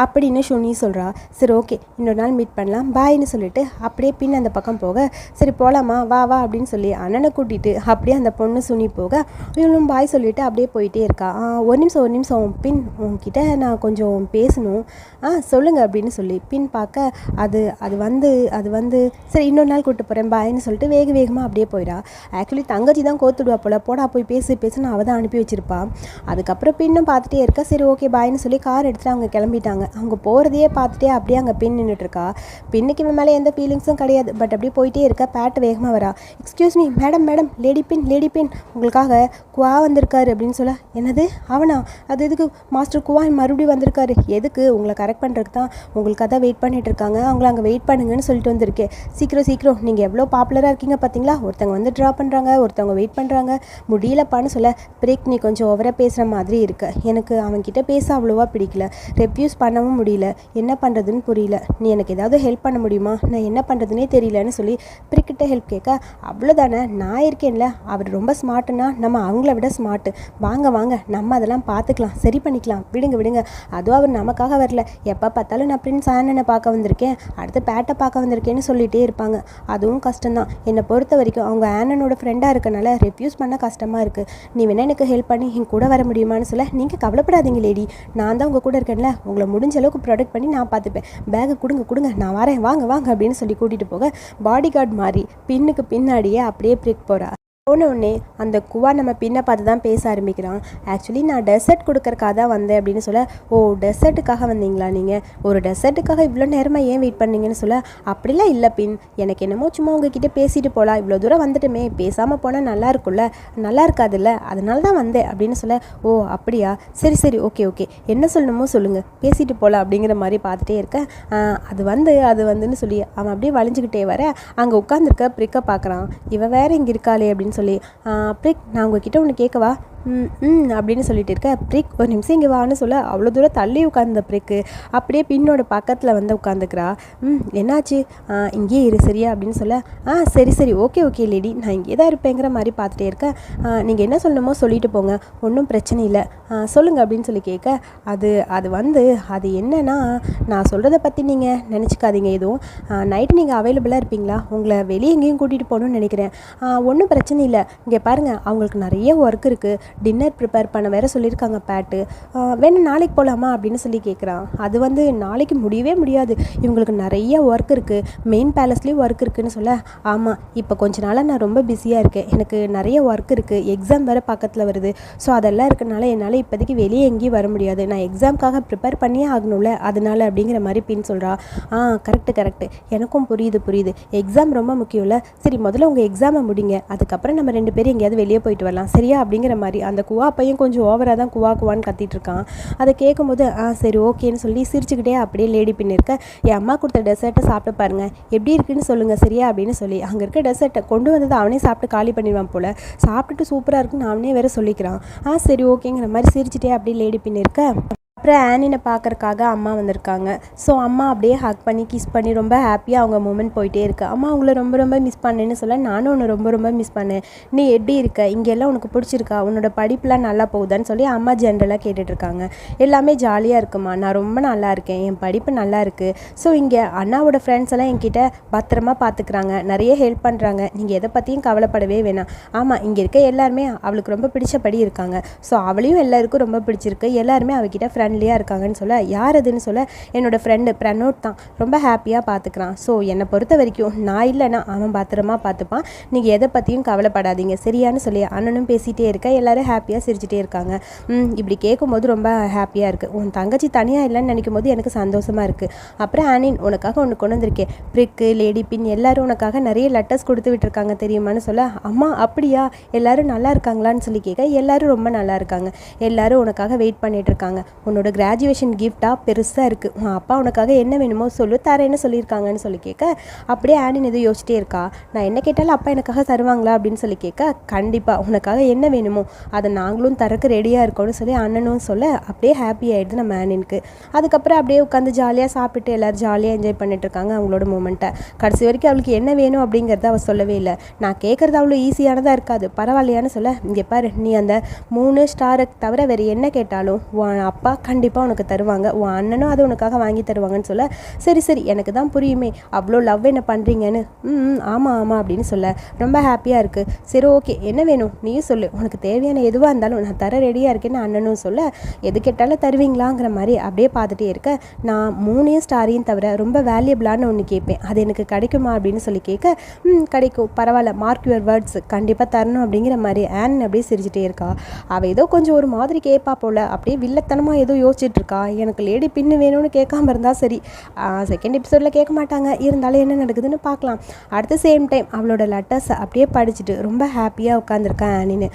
அப்படின்னு ஷுனி சொல்கிறா. சரி ஓகே இன்னொரு நாள் மீட் பண்ணலாம் பாய்னு சொல்லிட்டு அப்படியே பின் அந்த பக்கம் போக, சரி போகலாமா வா வா அப்படின்னு சொல்லி அண்ணனை கூட்டிகிட்டு அப்படியே அந்த பொண்ணு சுனி போக இவளும் பாய் சொல்லிவிட்டு அப்படியே போயிட்டே இருக்கா. ஒரு நிமிஷம் பின் உங்ககிட்ட நான் கொஞ்சம் பேசணும். சொல்லுங்கள் அப்படின்னு சொல்லி பின் பார்க்க அது வந்து சரி இன்னொரு நாள் கூப்பிட்டு போகிறேன் பாய்னு சொல்லிட்டு வேகமாக அப்படியே போயிடா. ஆக்சுவலி தங்கச்சி தான் கோத்துடுவா போல், போடா போய் பேசுன்னு அவள் தான் அனுப்பி வச்சிருப்பா. அதுக்கப்புறம் பின்னும் பார்த்துட்டே இருக்கா. சரி ஓகே பாய்னு சொல்லி கார் எடுத்துகிட்டு அவங்க கிளம்பிட்டாங்க. அவங்க போகிறதையே பார்த்துட்டே அப்படியே அங்கே பின் நின்றுட்டுருக்கா. பின்னுக்கு இவன் மேலே எந்த ஃபீலிங்ஸும் கிடையாது. பட் அப்படியே போயிட்டே இருக்கா. பேட்டு வேகமாக வரா. எக்ஸ்கியூஸ் மீ மேடம் லேடி பின் உங்களுக்காக குவா வந்திருக்காரு அப்படின்னு சொல்ல, என்னது அவனா? அது எதுக்கு மாஸ்டர் குவா மறுபடியும் வந்திருக்காரு? எதுக்கு? உங்களை கரெக்ட் பண்ணுறதுக்கு தான், உங்களுக்காக தான் வெயிட் பண்ணிட்டு இருக்காங்க, அவங்கள அங்கே வெயிட் பண்ணுங்கன்னு சொல்லிட்டு வந்திருக்கேன். சீக்கிரம் நீங்கள் எவ்வளோ பாப்புலராக இருக்கீங்க பார்த்தீங்களா? ஒருத்தவங்க வந்து ட்ரா பண்ணுறாங்க, ஒருத்தவங்க வெயிட் பண்ணுறாங்க, முடியலப்பான்னு சொல்ல, பிரேக் நீ கொஞ்சம் ஓவராக பேசுகிற மாதிரி இருக்கு, எனக்கு அவன்கிட்ட பேச அவ்வளோவா பிடிக்கல, ரெப்யூஸ் பண்ணவும் முடியல, என்ன பண்ணுறதுன்னு புரியல, நீ எனக்கு ஏதாவது ஹெல்ப் பண்ண முடியுமா? நான் என்ன பண்ணுறதுனே தெரியலன்னு சொல்லி பிரிக்கிட்ட ஹெல்ப் கேட்க, அவ்வளோதானே நான் இருக்கேன்ல, அவர் ரொம்ப ஸ்மார்ட்டுன்னா நம்ம அவங்கள விட ஸ்மார்ட்டு, வாங்க நம்ம அதெல்லாம் பார்த்துக்கலாம், சரி பண்ணிக்கலாம், விடுங்க, அதுவும் அவர் நமக்காக வரல, எப்போ பார்த்தாலும் நான் பிரின்ஸ் ஆனனை பார்க்க வந்திருக்கேன், அடுத்து பேட்டை பார்க்க வந்திருக்கேன்னு சொல்லிகிட்டே இருப்பாங்க, அதுவும் கஷ்டம்தான். என்னை பொறுத்த வரைக்கும் அவங்க ஆனனோட ஃப்ரெண்டாக இருக்கனால ரெஃப்யூஸ் பண்ண கஷ்டமாக இருக்குது, நீ வேணா எனக்கு ஹெல்ப் பண்ணி என் கூட வர முடியுமான்னு சொல்ல, நீங்கள் கவலைப்படாதீங்க லேடி, நான் தான் உங்கள் கூட இருக்கேன்ல, உங்களை முடிஞ்ச அளவுக்கு ப்ரொடெக்ட் பண்ணி நான் பார்த்துப்பேன், பேகை கொடுங்க நான் வரேன் வாங்க அப்படின்னு சொல்லி கூட்டிகிட்டு போக, பாடி கார்டு மாதிரி பின்னுக்கு பின்னாடியே அப்படியே பிரேக் போகிறா. போனோடனே அந்த குவா நம்ம பின்னை பார்த்து தான் பேச ஆரம்பிக்கிறான். ஆக்சுவலி நான் டெசர்ட் கொடுக்கறக்காக தான் வந்தேன் அப்படின்னு சொல்ல, ஓ டெசர்ட்டுக்காக வந்தீங்களா நீங்கள்? ஒரு டெசர்ட்டுக்காக இவ்வளோ நேரமாக ஏன் வெயிட் பண்ணீங்கன்னு சொல்ல, அப்படிலாம் இல்லை பின், எனக்கு என்னமோ சும்மா உங்ககிட்ட பேசிட்டு போகலாம், இவ்வளோ தூரம் வந்துட்டுமே பேசாமல் போனால் நல்லா இருக்கும்ல, நல்லா இருக்காதுல்ல, அதனால தான் வந்தேன் அப்படின்னு சொல்ல, ஓ அப்படியா, சரி ஓகே என்ன சொல்லணுமோ சொல்லுங்கள், பேசிட்டு போகலாம் அப்படிங்கிற மாதிரி பார்த்துட்டே இருக்கேன். அது வந்துன்னு சொல்லி அவன் அப்படியே வளைஞ்சிக்கிட்டே வர, அங்கே உட்காந்துருக்க பிரிக்கை பார்க்குறான். இவன் வேற இங்கே இருக்காளே அப்படின்னு சொல்லி, பிரிக் நான் உங்ககிட்ட ஒன்று கேட்கவா? அப்படின்னு சொல்லிட்டு இருக்க, பிரிக் ஒரு நிமிஷம் இங்கே வான்னு சொல்ல, அவ்வளோ தூரம் தள்ளி உட்கார்ந்த பிரிக்கு அப்படியே பின்னோட பக்கத்தில் வந்து உட்காந்துக்கிறா. என்னாச்சு? இங்கேயே இரு சரியா அப்படின்னு சொல்ல, சரி ஓகே லேடி, நான் இங்கே தான் இருப்பேங்கிற மாதிரி பார்த்துட்டே இருக்கேன். நீங்கள் என்ன சொல்லணுமோ சொல்லிட்டு போங்க, ஒன்றும் பிரச்சனை இல்லை, சொல்லுங்கள் அப்படின்னு சொல்லி கேட்க, அது என்னன்னா, நான் சொல்கிறத பற்றி நீங்கள் நினச்சிக்காதீங்க எதுவும், நைட்டு நீங்கள் அவைலபிளாக இருப்பீங்களா? உங்களை வெளியே எங்கேயும் கூட்டிகிட்டு போகணுன்னு நினைக்கிறேன். ஒன்றும் பிரச்சனை இல்லை, இங்கே பாருங்கள் அவங்களுக்கு நிறைய ஒர்க் இருக்குது, டின்னர் ப்ரிப்பேர் பண்ண வேறு சொல்லியிருக்காங்க பேட்டு, வேணும் நாளைக்கு போகலாமா அப்படின்னு சொல்லி கேட்குறான். அது நாளைக்கு முடியவே முடியாது, இவங்களுக்கு நிறைய ஒர்க் இருக்குது, மெயின் பேலஸ்லேயும் ஒர்க் இருக்குதுன்னு சொல்ல, ஆமாம் இப்போ கொஞ்ச நாளாக நான் ரொம்ப பிஸியாக இருக்கேன், எனக்கு நிறைய ஒர்க் இருக்குது, எக்ஸாம் வேறு பக்கத்தில் வருது, ஸோ அதெல்லாம் இருக்கனால என்னால் இப்போதைக்கு வெளியே எங்கேயும் வர முடியாது, நான் எக்ஸாமுக்காக ப்ரிப்பேர் பண்ணியே ஆகணும்ல, அதனால அப்படிங்கிற மாதிரி பின் சொல்கிறா. கரெக்டு எனக்கும் புரியுது, எக்ஸாம் ரொம்ப முக்கியம்ல, சரி முதல்ல உங்கள் எக்ஸாமை முடிங்க, அதுக்கப்புறம் நம்ம 2 பேரும் எங்கேயாவது வெளியே போயிட்டு வரலாம் சரியா அப்படிங்கிற மாதிரி. அந்த குவா பையன் கொஞ்சம் ஓவராக தான் குவான்னு கத்திட்டு இருக்கான். அதை கேட்கும்போது சரி ஓகேன்னு சொல்லி சிரிச்சுக்கிட்டே அப்படியே லேடி பின் இருக்க, என் அம்மா கொடுத்த டெசர்ட்டை சாப்பிட்டு பாருங்கள் எப்படி இருக்குன்னு சொல்லுங்கள் சரியா அப்படின்னு சொல்லி, அங்கே இருக்க டெசர்ட்டை கொண்டு வந்தது அவனே சாப்பிட்டு காலி பண்ணிடுவான் போல், சாப்பிட்டுட்டு சூப்பராக இருக்குன்னு அவனே வேற சொல்லிக்கிறான். சரி ஓகேங்கிற மாதிரி சிரிச்சுட்டே அப்படியே லேடி பின் இருக்க, அப்புறம் ஆனினை பார்க்குறக்காக அம்மா வந்திருக்காங்க. ஸோ அம்மா அப்படியே ஹக் பண்ணி கிஸ் பண்ணி ரொம்ப ஹாப்பியாக அவங்க மூமெண்ட் போயிட்டே இருக்கு. அம்மா அவங்கள ரொம்ப மிஸ் பண்ணேன்னு சொல்ல, நானும் உன்னை ரொம்ப மிஸ் பண்ணேன், நீ எப்படி இருக்க, இங்கெல்லாம் உனக்கு பிடிச்சிருக்கா, உன்னோட படிப்புலாம் நல்லா போகுதான்னு சொல்லி அம்மா ஜென்ரலாக கேட்டுட்ருக்காங்க. எல்லாமே ஜாலியாக இருக்குமா, நான் ரொம்ப நல்லா இருக்கேன், என் படிப்பு நல்லா இருக்குது, ஸோ இங்கே அண்ணாவோட ஃப்ரெண்ட்ஸ் எல்லாம் என்கிட்ட பத்திரமா பார்த்துக்கிறாங்க, நிறைய ஹெல்ப் பண்ணுறாங்க, நீங்கள் எதை பற்றியும் கவலைப்படவே வேணாம். ஆமாம் இங்கே இருக்க எல்லாருமே அவளுக்கு ரொம்ப பிடிச்சபடி இருக்காங்க, ஸோ அவளையும் எல்லாருக்கும் ரொம்ப பிடிச்சிருக்கு, எல்லாருமே அவகிட்ட ஃப்ரெண்ட்லியாக இருக்காங்கன்னு சொல்ல, யார் அதுன்னு சொல்ல, என்னோடய ஃப்ரெண்டு பிரனோட் தான், ரொம்ப ஹாப்பியாக பார்த்துக்கிறான், ஸோ என்னை பொறுத்த வரைக்கும் நான் இல்லைன்னா அவன் பத்திரமா பார்த்துப்பான், நீங்கள் எதை பற்றியும் கவலைப்படாதீங்க சரியான்னு சொல்லி அண்ணனும் பேசிகிட்டே இருக்க, எல்லோரும் ஹாப்பியாக சிரிச்சிட்டே இருக்காங்க. இப்படி கேட்கும்போது ரொம்ப ஹாப்பியாக இருக்குது, உன் தங்கச்சி தனியாக இல்லைன்னு நினைக்கும் போது எனக்கு சந்தோஷமாக இருக்குது. அப்புறம் ஆனின் உனக்காக ஒன்று கொண்டு வந்திருக்கேன், பிரிக்கு லேடி பின் எல்லாரும் உனக்காக நிறைய லெட்டர்ஸ் கொடுத்து விட்டுருக்காங்க தெரியுமான்னு சொல்ல, அம்மா அப்படியா, எல்லாரும் நல்லா இருக்காங்களான்னு சொல்லி கேட்க, எல்லாரும் ரொம்ப நல்லா இருக்காங்க, எல்லாரும் உனக்காக வெயிட் பண்ணிட்டு இருக்காங்க, உன்னோட கிராஜுவேஷன் கிஃப்டாக பெருசாக இருக்குது, உன் அப்பா உனக்காக என்ன வேணுமோ சொல்லு தரேன்னு சொல்லியிருக்காங்கன்னு சொல்லி கேட்க, அப்படியே ஆனின் எதுவும் யோசிச்சிட்டே இருக்கா, நான் என்ன கேட்டாலும் அப்பா எனக்காக தருவாங்களா அப்படின்னு சொல்லி கேட்க, கண்டிப்பாக உனக்காக என்ன வேணுமோ அதை நாங்களும் தரக்கு ரெடியாக இருக்கோன்னு சொல்லி அண்ணனும் சொல்ல, அப்படியே ஹாப்பி ஆகிடுது நம்ம ஆனினுக்கு. அதுக்கப்புறம் அப்படியே உட்காந்து ஜாலியாக சாப்பிட்டு எல்லோரும் ஜாலியாக என்ஜாய் பண்ணிட்டு இருக்காங்க அவங்களோட மூமெண்ட்டை. கடைசி வரைக்கும் அவளுக்கு என்ன வேணும் அப்படிங்கிறத அவள் சொல்லவே இல்லை. நான் கேட்குறது அவ்வளோ ஈஸியானதாக இருக்காது, பரவாயில்லையான்னு சொல்ல, இங்கே பாரு நீ அந்த 3 ஸ்டாரை தவிர வேறு என்ன கேட்டாலும் உன் அப்பா கண்டிப்பாக உனக்கு தருவாங்க, உன் அண்ணனும் அதை உனக்காக வாங்கி தருவாங்கன்னு சொல்ல, சரி சரி எனக்கு தான் புரியுமே அவ்வளோ லவ் என்ன பண்ணுறீங்கன்னு. ஆமாம் ஆமாம் அப்படின்னு சொல்ல ரொம்ப ஹாப்பியாக இருக்குது. சரி ஓகே என்ன வேணும் நீயும் சொல்லு, உனக்கு தேவையான எதுவாக இருந்தாலும் நான் தர ரெடியாக இருக்கேன்னு அண்ணனும் சொல்ல, எது கேட்டாலும் தருவீங்களாங்கிற மாதிரி அப்படியே பார்த்துட்டே இருக்க, நான் 3 ஸ்டாரையும் தவிர ரொம்ப வேல்யூபிளான ஒன்று கேட்பேன், அது எனக்கு கிடைக்குமா அப்படின்னு சொல்லி கேட்க, கிடைக்கும் பரவாயில்ல, மார்க் யுவர் வேர்ட்ஸ், கண்டிப்பாக தரணும் அப்படிங்கிற மாதிரி ஆன் அப்படியே சிரிச்சிட்டே இருக்கா. அவள் ஏதோ கொஞ்சம் ஒரு மாதிரி கேட்பா போல், அப்படியே வில்லத்தனமாக ஏதோ யோசிச்சுட்டு இருக்கா. எனக்கு லேடி பின்னு வேணும்னு கேட்காம இருந்தால் சரி, செகண்ட் எபிசோடில் கேட்க மாட்டாங்க, இருந்தாலும் என்ன நடக்குதுன்னு பார்க்கலாம். அடுத்த சேம் டைம் அவளோட லெட்டர்ஸ் அப்படியே படிச்சுட்டு ரொம்ப ஹாப்பியாக உட்காந்துருக்கேன் ஆனின்னு.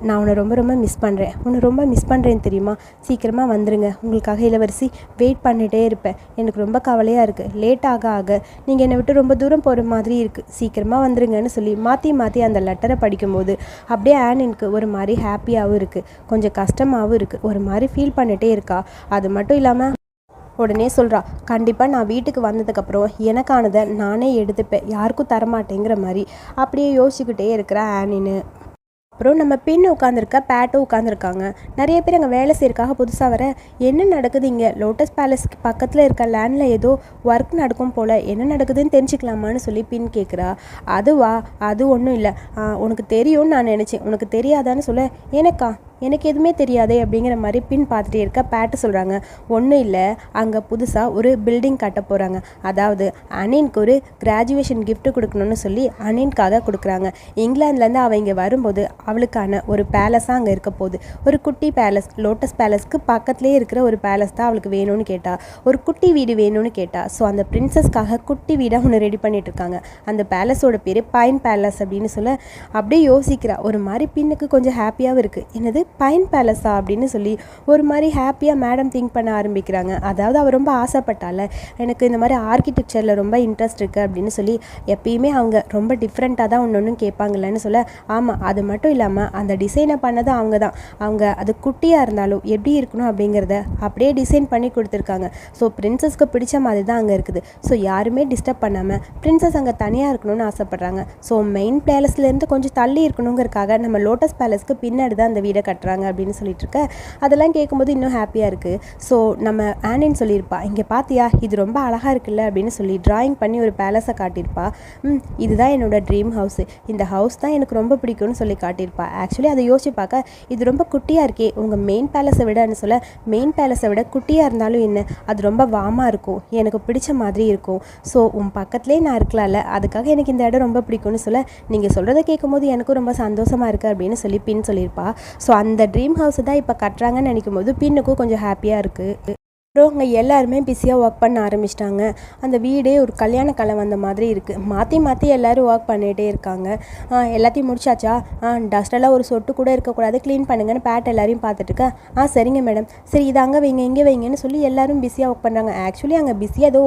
நான் உன்னை ரொம்ப ரொம்ப மிஸ் பண்ணுறேன், உன்னை ரொம்ப மிஸ் பண்ணுறேன்னு தெரியுமா, சீக்கிரமாக வந்துருங்க, உங்களுக்காக இளவரசி வெயிட் பண்ணிகிட்டே இருப்பேன், எனக்கு ரொம்ப கவலையாக இருக்குது, லேட் ஆக ஆக நீங்கள் என்னை விட்டு ரொம்ப தூரம் போகிற மாதிரி இருக்குது, சீக்கிரமாக வந்துருங்கன்னு சொல்லி மாற்றி மாற்றி அந்த லெட்டரை படிக்கும்போது அப்படியே ஆனினுக்கு ஒரு மாதிரி ஹாப்பியாகவும் இருக்குது, கொஞ்சம் கஷ்டமாகவும் இருக்குது, ஒரு மாதிரி ஃபீல் பண்ணிகிட்டே இருக்கா. அது மட்டும் இல்லாமல் உடனே சொல்கிறா, கண்டிப்பாக நான் வீட்டுக்கு வந்ததுக்கப்புறம் எனக்கானதை நானே எடுத்துப்பேன், யாருக்கும் தரமாட்டேங்கிற மாதிரி அப்படியே யோசிச்சுக்கிட்டே இருக்கிறா ஆனின்னு. அப்புறம் நம்ம பின்னு உட்காந்துருக்க பேட்டும் உட்காந்துருக்காங்க. நிறைய பேர் அங்கே வேலை செய்யறதுக்காக புதுசாக வர, என்ன நடக்குது இங்கே, லோட்டஸ் பேலஸ்க்கு பக்கத்தில் இருக்க லேண்டில் ஏதோ ஒர்க் நடக்கும் போல், என்ன நடக்குதுன்னு தெரிஞ்சுக்கலாமான்னு சொல்லி பின் கேட்குறா. அதுவா, அது ஒன்றும் இல்லை, உனக்கு தெரியும்னு நான் நினச்சேன், உனக்கு தெரியாதான்னு சொல்ல, எனக்கு எதுவுமே தெரியாதே அப்படிங்கிற மாதிரி பின் பார்த்துட்டே இருக்க பேட்டு சொல்கிறாங்க, ஒன்றும் இல்லை, அங்கே புதுசாக ஒரு பில்டிங் கட்ட போகிறாங்க, அதாவது அனின்க்கு ஒரு கிராஜுவேஷன் கிஃப்ட் கொடுக்கணும்னு சொல்லி அனின்காக கொடுக்குறாங்க. இங்கிலாந்துலேருந்து அவள் இங்கே வரும்போது அவளுக்கான ஒரு பேலஸாக அங்கே இருக்க போகுது, ஒரு குட்டி பேலஸ், லோட்டஸ் பேலஸ்க்கு பக்கத்துலேயே இருக்கிற ஒரு பேலஸ் தான் அவளுக்கு வேணும்னு கேட்டால், ஒரு குட்டி வீடு வேணும்னு கேட்டால். ஸோ அந்த பிரின்சஸ்க்காக குட்டி வீடாக ஒன்று ரெடி பண்ணிகிட்ருக்காங்க. அந்த பேலஸோட பேர் பைன் பேலஸ் அப்படின்னு சொல்ல அப்படியே யோசிக்கிறா. ஒரு மாதிரி பின்னுக்கு கொஞ்சம் ஹாப்பியாகவும் இருக்குது, என்னது பைன் பேலஸா அப்படின்னு சொல்லி ஒரு மாதிரி ஹாப்பியாக மேடம் திங்க் பண்ண ஆரம்பிக்கிறாங்க. அதாவது அவர் ரொம்ப ஆசைப்பட்டால, எனக்கு இந்த மாதிரி ஆர்கிடெக்சரில் ரொம்ப இன்ட்ரெஸ்ட் இருக்குது அப்படின்னு சொல்லி, எப்பயுமே அவங்க ரொம்ப டிஃப்ரெண்ட்டாக தான் ஒன்று கேட்பாங்கல்லன்னு சொல்ல, ஆமாம் அது மட்டும் இல்லாமல் அந்த டிசைனை பண்ணது அவங்க தான், அவங்க அது குட்டியாக இருந்தாலும் எப்படி இருக்கணும் அப்படிங்கிறத அப்படியே டிசைன் பண்ணி கொடுத்துருக்காங்க. ஸோ பிரின்சஸ்க்கு பிடிச்ச மாதிரி தான் அங்கே இருக்குது. ஸோ யாருமே டிஸ்டர்ப் பண்ணாமல் பிரின்சஸ் அங்கே தனியாக இருக்கணும்னு ஆசைப்பட்றாங்க. ஸோ மெயின் பேலஸ்லேருந்து கொஞ்சம் தள்ளி இருக்கணுங்கிறதுக்காக நம்ம லோட்டஸ் பேலஸ்க்கு பின்னாடி தான் அந்த வீடை கட்டுறாங்க அப்படின்னு சொல்லிட்டு இருக்க, அதெல்லாம் கேட்கும்போது இன்னும் ஹாப்பியாக இருக்குது. ஸோ நம்ம ஆனின்னு சொல்லியிருப்பா, இங்கே பார்த்தியா இது ரொம்ப அழகாக இருக்குல்ல அப்படின்னு சொல்லி ட்ராயிங் பண்ணி ஒரு பேலஸை காட்டியிருப்பா. இதுதான் என்னோட ட்ரீம் ஹவுஸு, இந்த ஹவுஸ் தான் எனக்கு ரொம்ப பிடிக்கும்னு சொல்லி காட்டியிருப்பா. ஆக்சுவலி அதை யோசிச்சு பார்க்க, இது ரொம்ப குட்டியாக இருக்கே, உங்கள் மெயின் பேலஸை விடன்னு சொல்ல, மெயின் பேலஸை விட குட்டியாக இருந்தாலும் என்ன, அது ரொம்ப வாமாக இருக்கும், எனக்கு பிடிச்ச மாதிரி இருக்கும், ஸோ உன் பக்கத்துலேயே நான் இருக்கலாம்ல, அதுக்காக எனக்கு இந்த இடம் ரொம்ப பிடிக்கும்னு சொல்ல, நீங்கள் சொல்கிறத கேட்கும்போது எனக்கும் ரொம்ப சந்தோஷமாக இருக்குது அப்படின்னு சொல்லி பின் சொல்லியிருப்பா. ஸோ அந்த ட்ரீம் ஹவுஸை தான் இப்போ கட்டுறாங்கன்னு நினைக்கும் போது பின்னுக்கும் கொஞ்சம் ஹாப்பியாக இருக்குது. அப்புறம் அங்கே எல்லாருமே பிஸியாக ஒர்க் பண்ண ஆரம்பிச்சிட்டாங்க. அந்த வீடே ஒரு கல்யாண கலை வந்த மாதிரி இருக்குது. மாற்றி மாற்றி எல்லோரும் ஒர்க் பண்ணிகிட்டே இருக்காங்க. எல்லாத்தையும் முடிச்சாச்சா, டஸ்டெல்லாம் ஒரு சொட்டு கூட இருக்கக்கூடாது, க்ளீன் பண்ணுங்கன்னு பேட் எல்லாரையும் பார்த்துட்டுருக்க. சரிங்க மேடம், சரி இது அங்கே வைங்க இங்கே வைங்கன்னு சொல்லி எல்லோரும் பிஸியாக ஒர்க் பண்ணுறாங்க. ஆக்சுவலி அங்கே பிஸியாக ஏதோ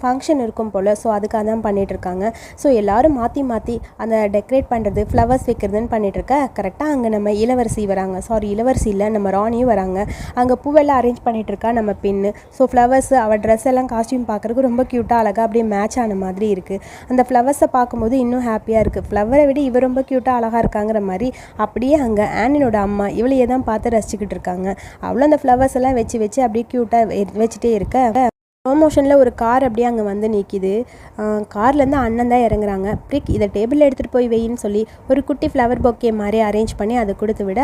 ஃபங்க்ஷன் இருக்கும் போல், ஸோ அதுக்காக தான் பண்ணிகிட்ருக்காங்க. ஸோ எல்லோரும் மாற்றி மாற்றி அந்த டெக்கரேட் பண்ணுறது, ஃப்ளவர்ஸ் வைக்கிறதுன்னு பண்ணிகிட்ருக்க, கரெக்டாக அங்கே நம்ம இளவரசி வராங்க. சாரி இளவரசி இல்லை, நம்ம ராணியும் வராங்க. அங்கே பூவெல்லாம் அரேஞ்ச் பண்ணிகிட்ருக்கா நம்ம பின்னு. ஸோ ஃப்ளவர்ஸு அவள் ட்ரெஸ் எல்லாம் காஸ்ட்யூம் பார்க்குறதுக்கு ரொம்ப க்யூட்டாக அழகாக அப்படியே மேட்ச் ஆன மாதிரி இருக்குது. அந்த ஃப்ளவர்ஸை பார்க்கும்போது இன்னும் ஹாப்பியாக இருக்குது. ஃப்ளவரை விட இவ ரொம்ப க்யூட்டாக அழகாக இருக்காங்கிற மாதிரி அப்படியே அங்கே ஆனினோட அம்மா இவளையே தான் பார்த்து ரசிச்சுக்கிட்டு இருக்காங்க. அவ்வளோ அந்த ஃப்ளவர்ஸ் எல்லாம் வச்சு வச்சு அப்படியே க்யூட்டாக வச்சுட்டே இருக்க, ப்ரோமோஷனில் ஒரு கார் அப்படியே அங்கே வந்து நிற்கிது. கார்லேருந்து அண்ணன் தான் இறங்குறாங்க. பிரிக் இதை டேபிளில் எடுத்துகிட்டு போய் வெயின்னு சொல்லி ஒரு குட்டி ஃப்ளவர் பொக்கே மாதிரி அரேஞ்ச் பண்ணி அதை கொடுத்து விட,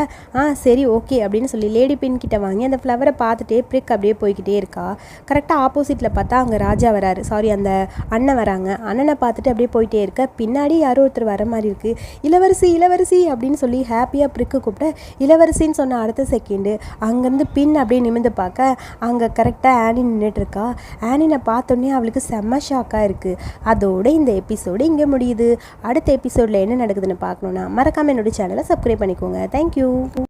சரி ஓகே அப்படின்னு சொல்லி லேடி பின் கிட்ட வாங்கி அந்த ஃப்ளவரை பார்த்துட்டே பிரிக் அப்படியே போய்கிட்டே இருக்கா. கரெக்டாக ஆப்போசிட்டில் பார்த்தா அங்கே ராஜா வராரு, சாரி அந்த அண்ணன் வராங்க. அண்ணனை பார்த்துட்டு அப்படியே போயிட்டே இருக்க, பின்னாடி யாரோ ஒருத்தர் வர மாதிரி இருக்குது. இளவரசி இளவரசி அப்படின்னு சொல்லி ஹாப்பியாக பிரிக்கு கூப்பிட்ட, இளவரசின்னு சொன்ன அடுத்த செகண்டு அங்கேருந்து பின் அப்படியே நிமிந்து பார்க்க, அங்கே கரெக்டாக ஆனி நின்றுட்டுருக்கா. ஆனினை பார்த்தோன்னே அவளுக்கு செம்ம ஷாக்காக இருக்குது. அதோட இந்த எபிசோடு இங்கே முடியுது. அடுத்த எபிசோடில் என்ன நடக்குதுன்னு பார்க்கணுன்னா மறக்காமல் என்னோடய சேனலை சப்ஸ்கிரைப் பண்ணிக்கோங்க. தேங்க்யூ.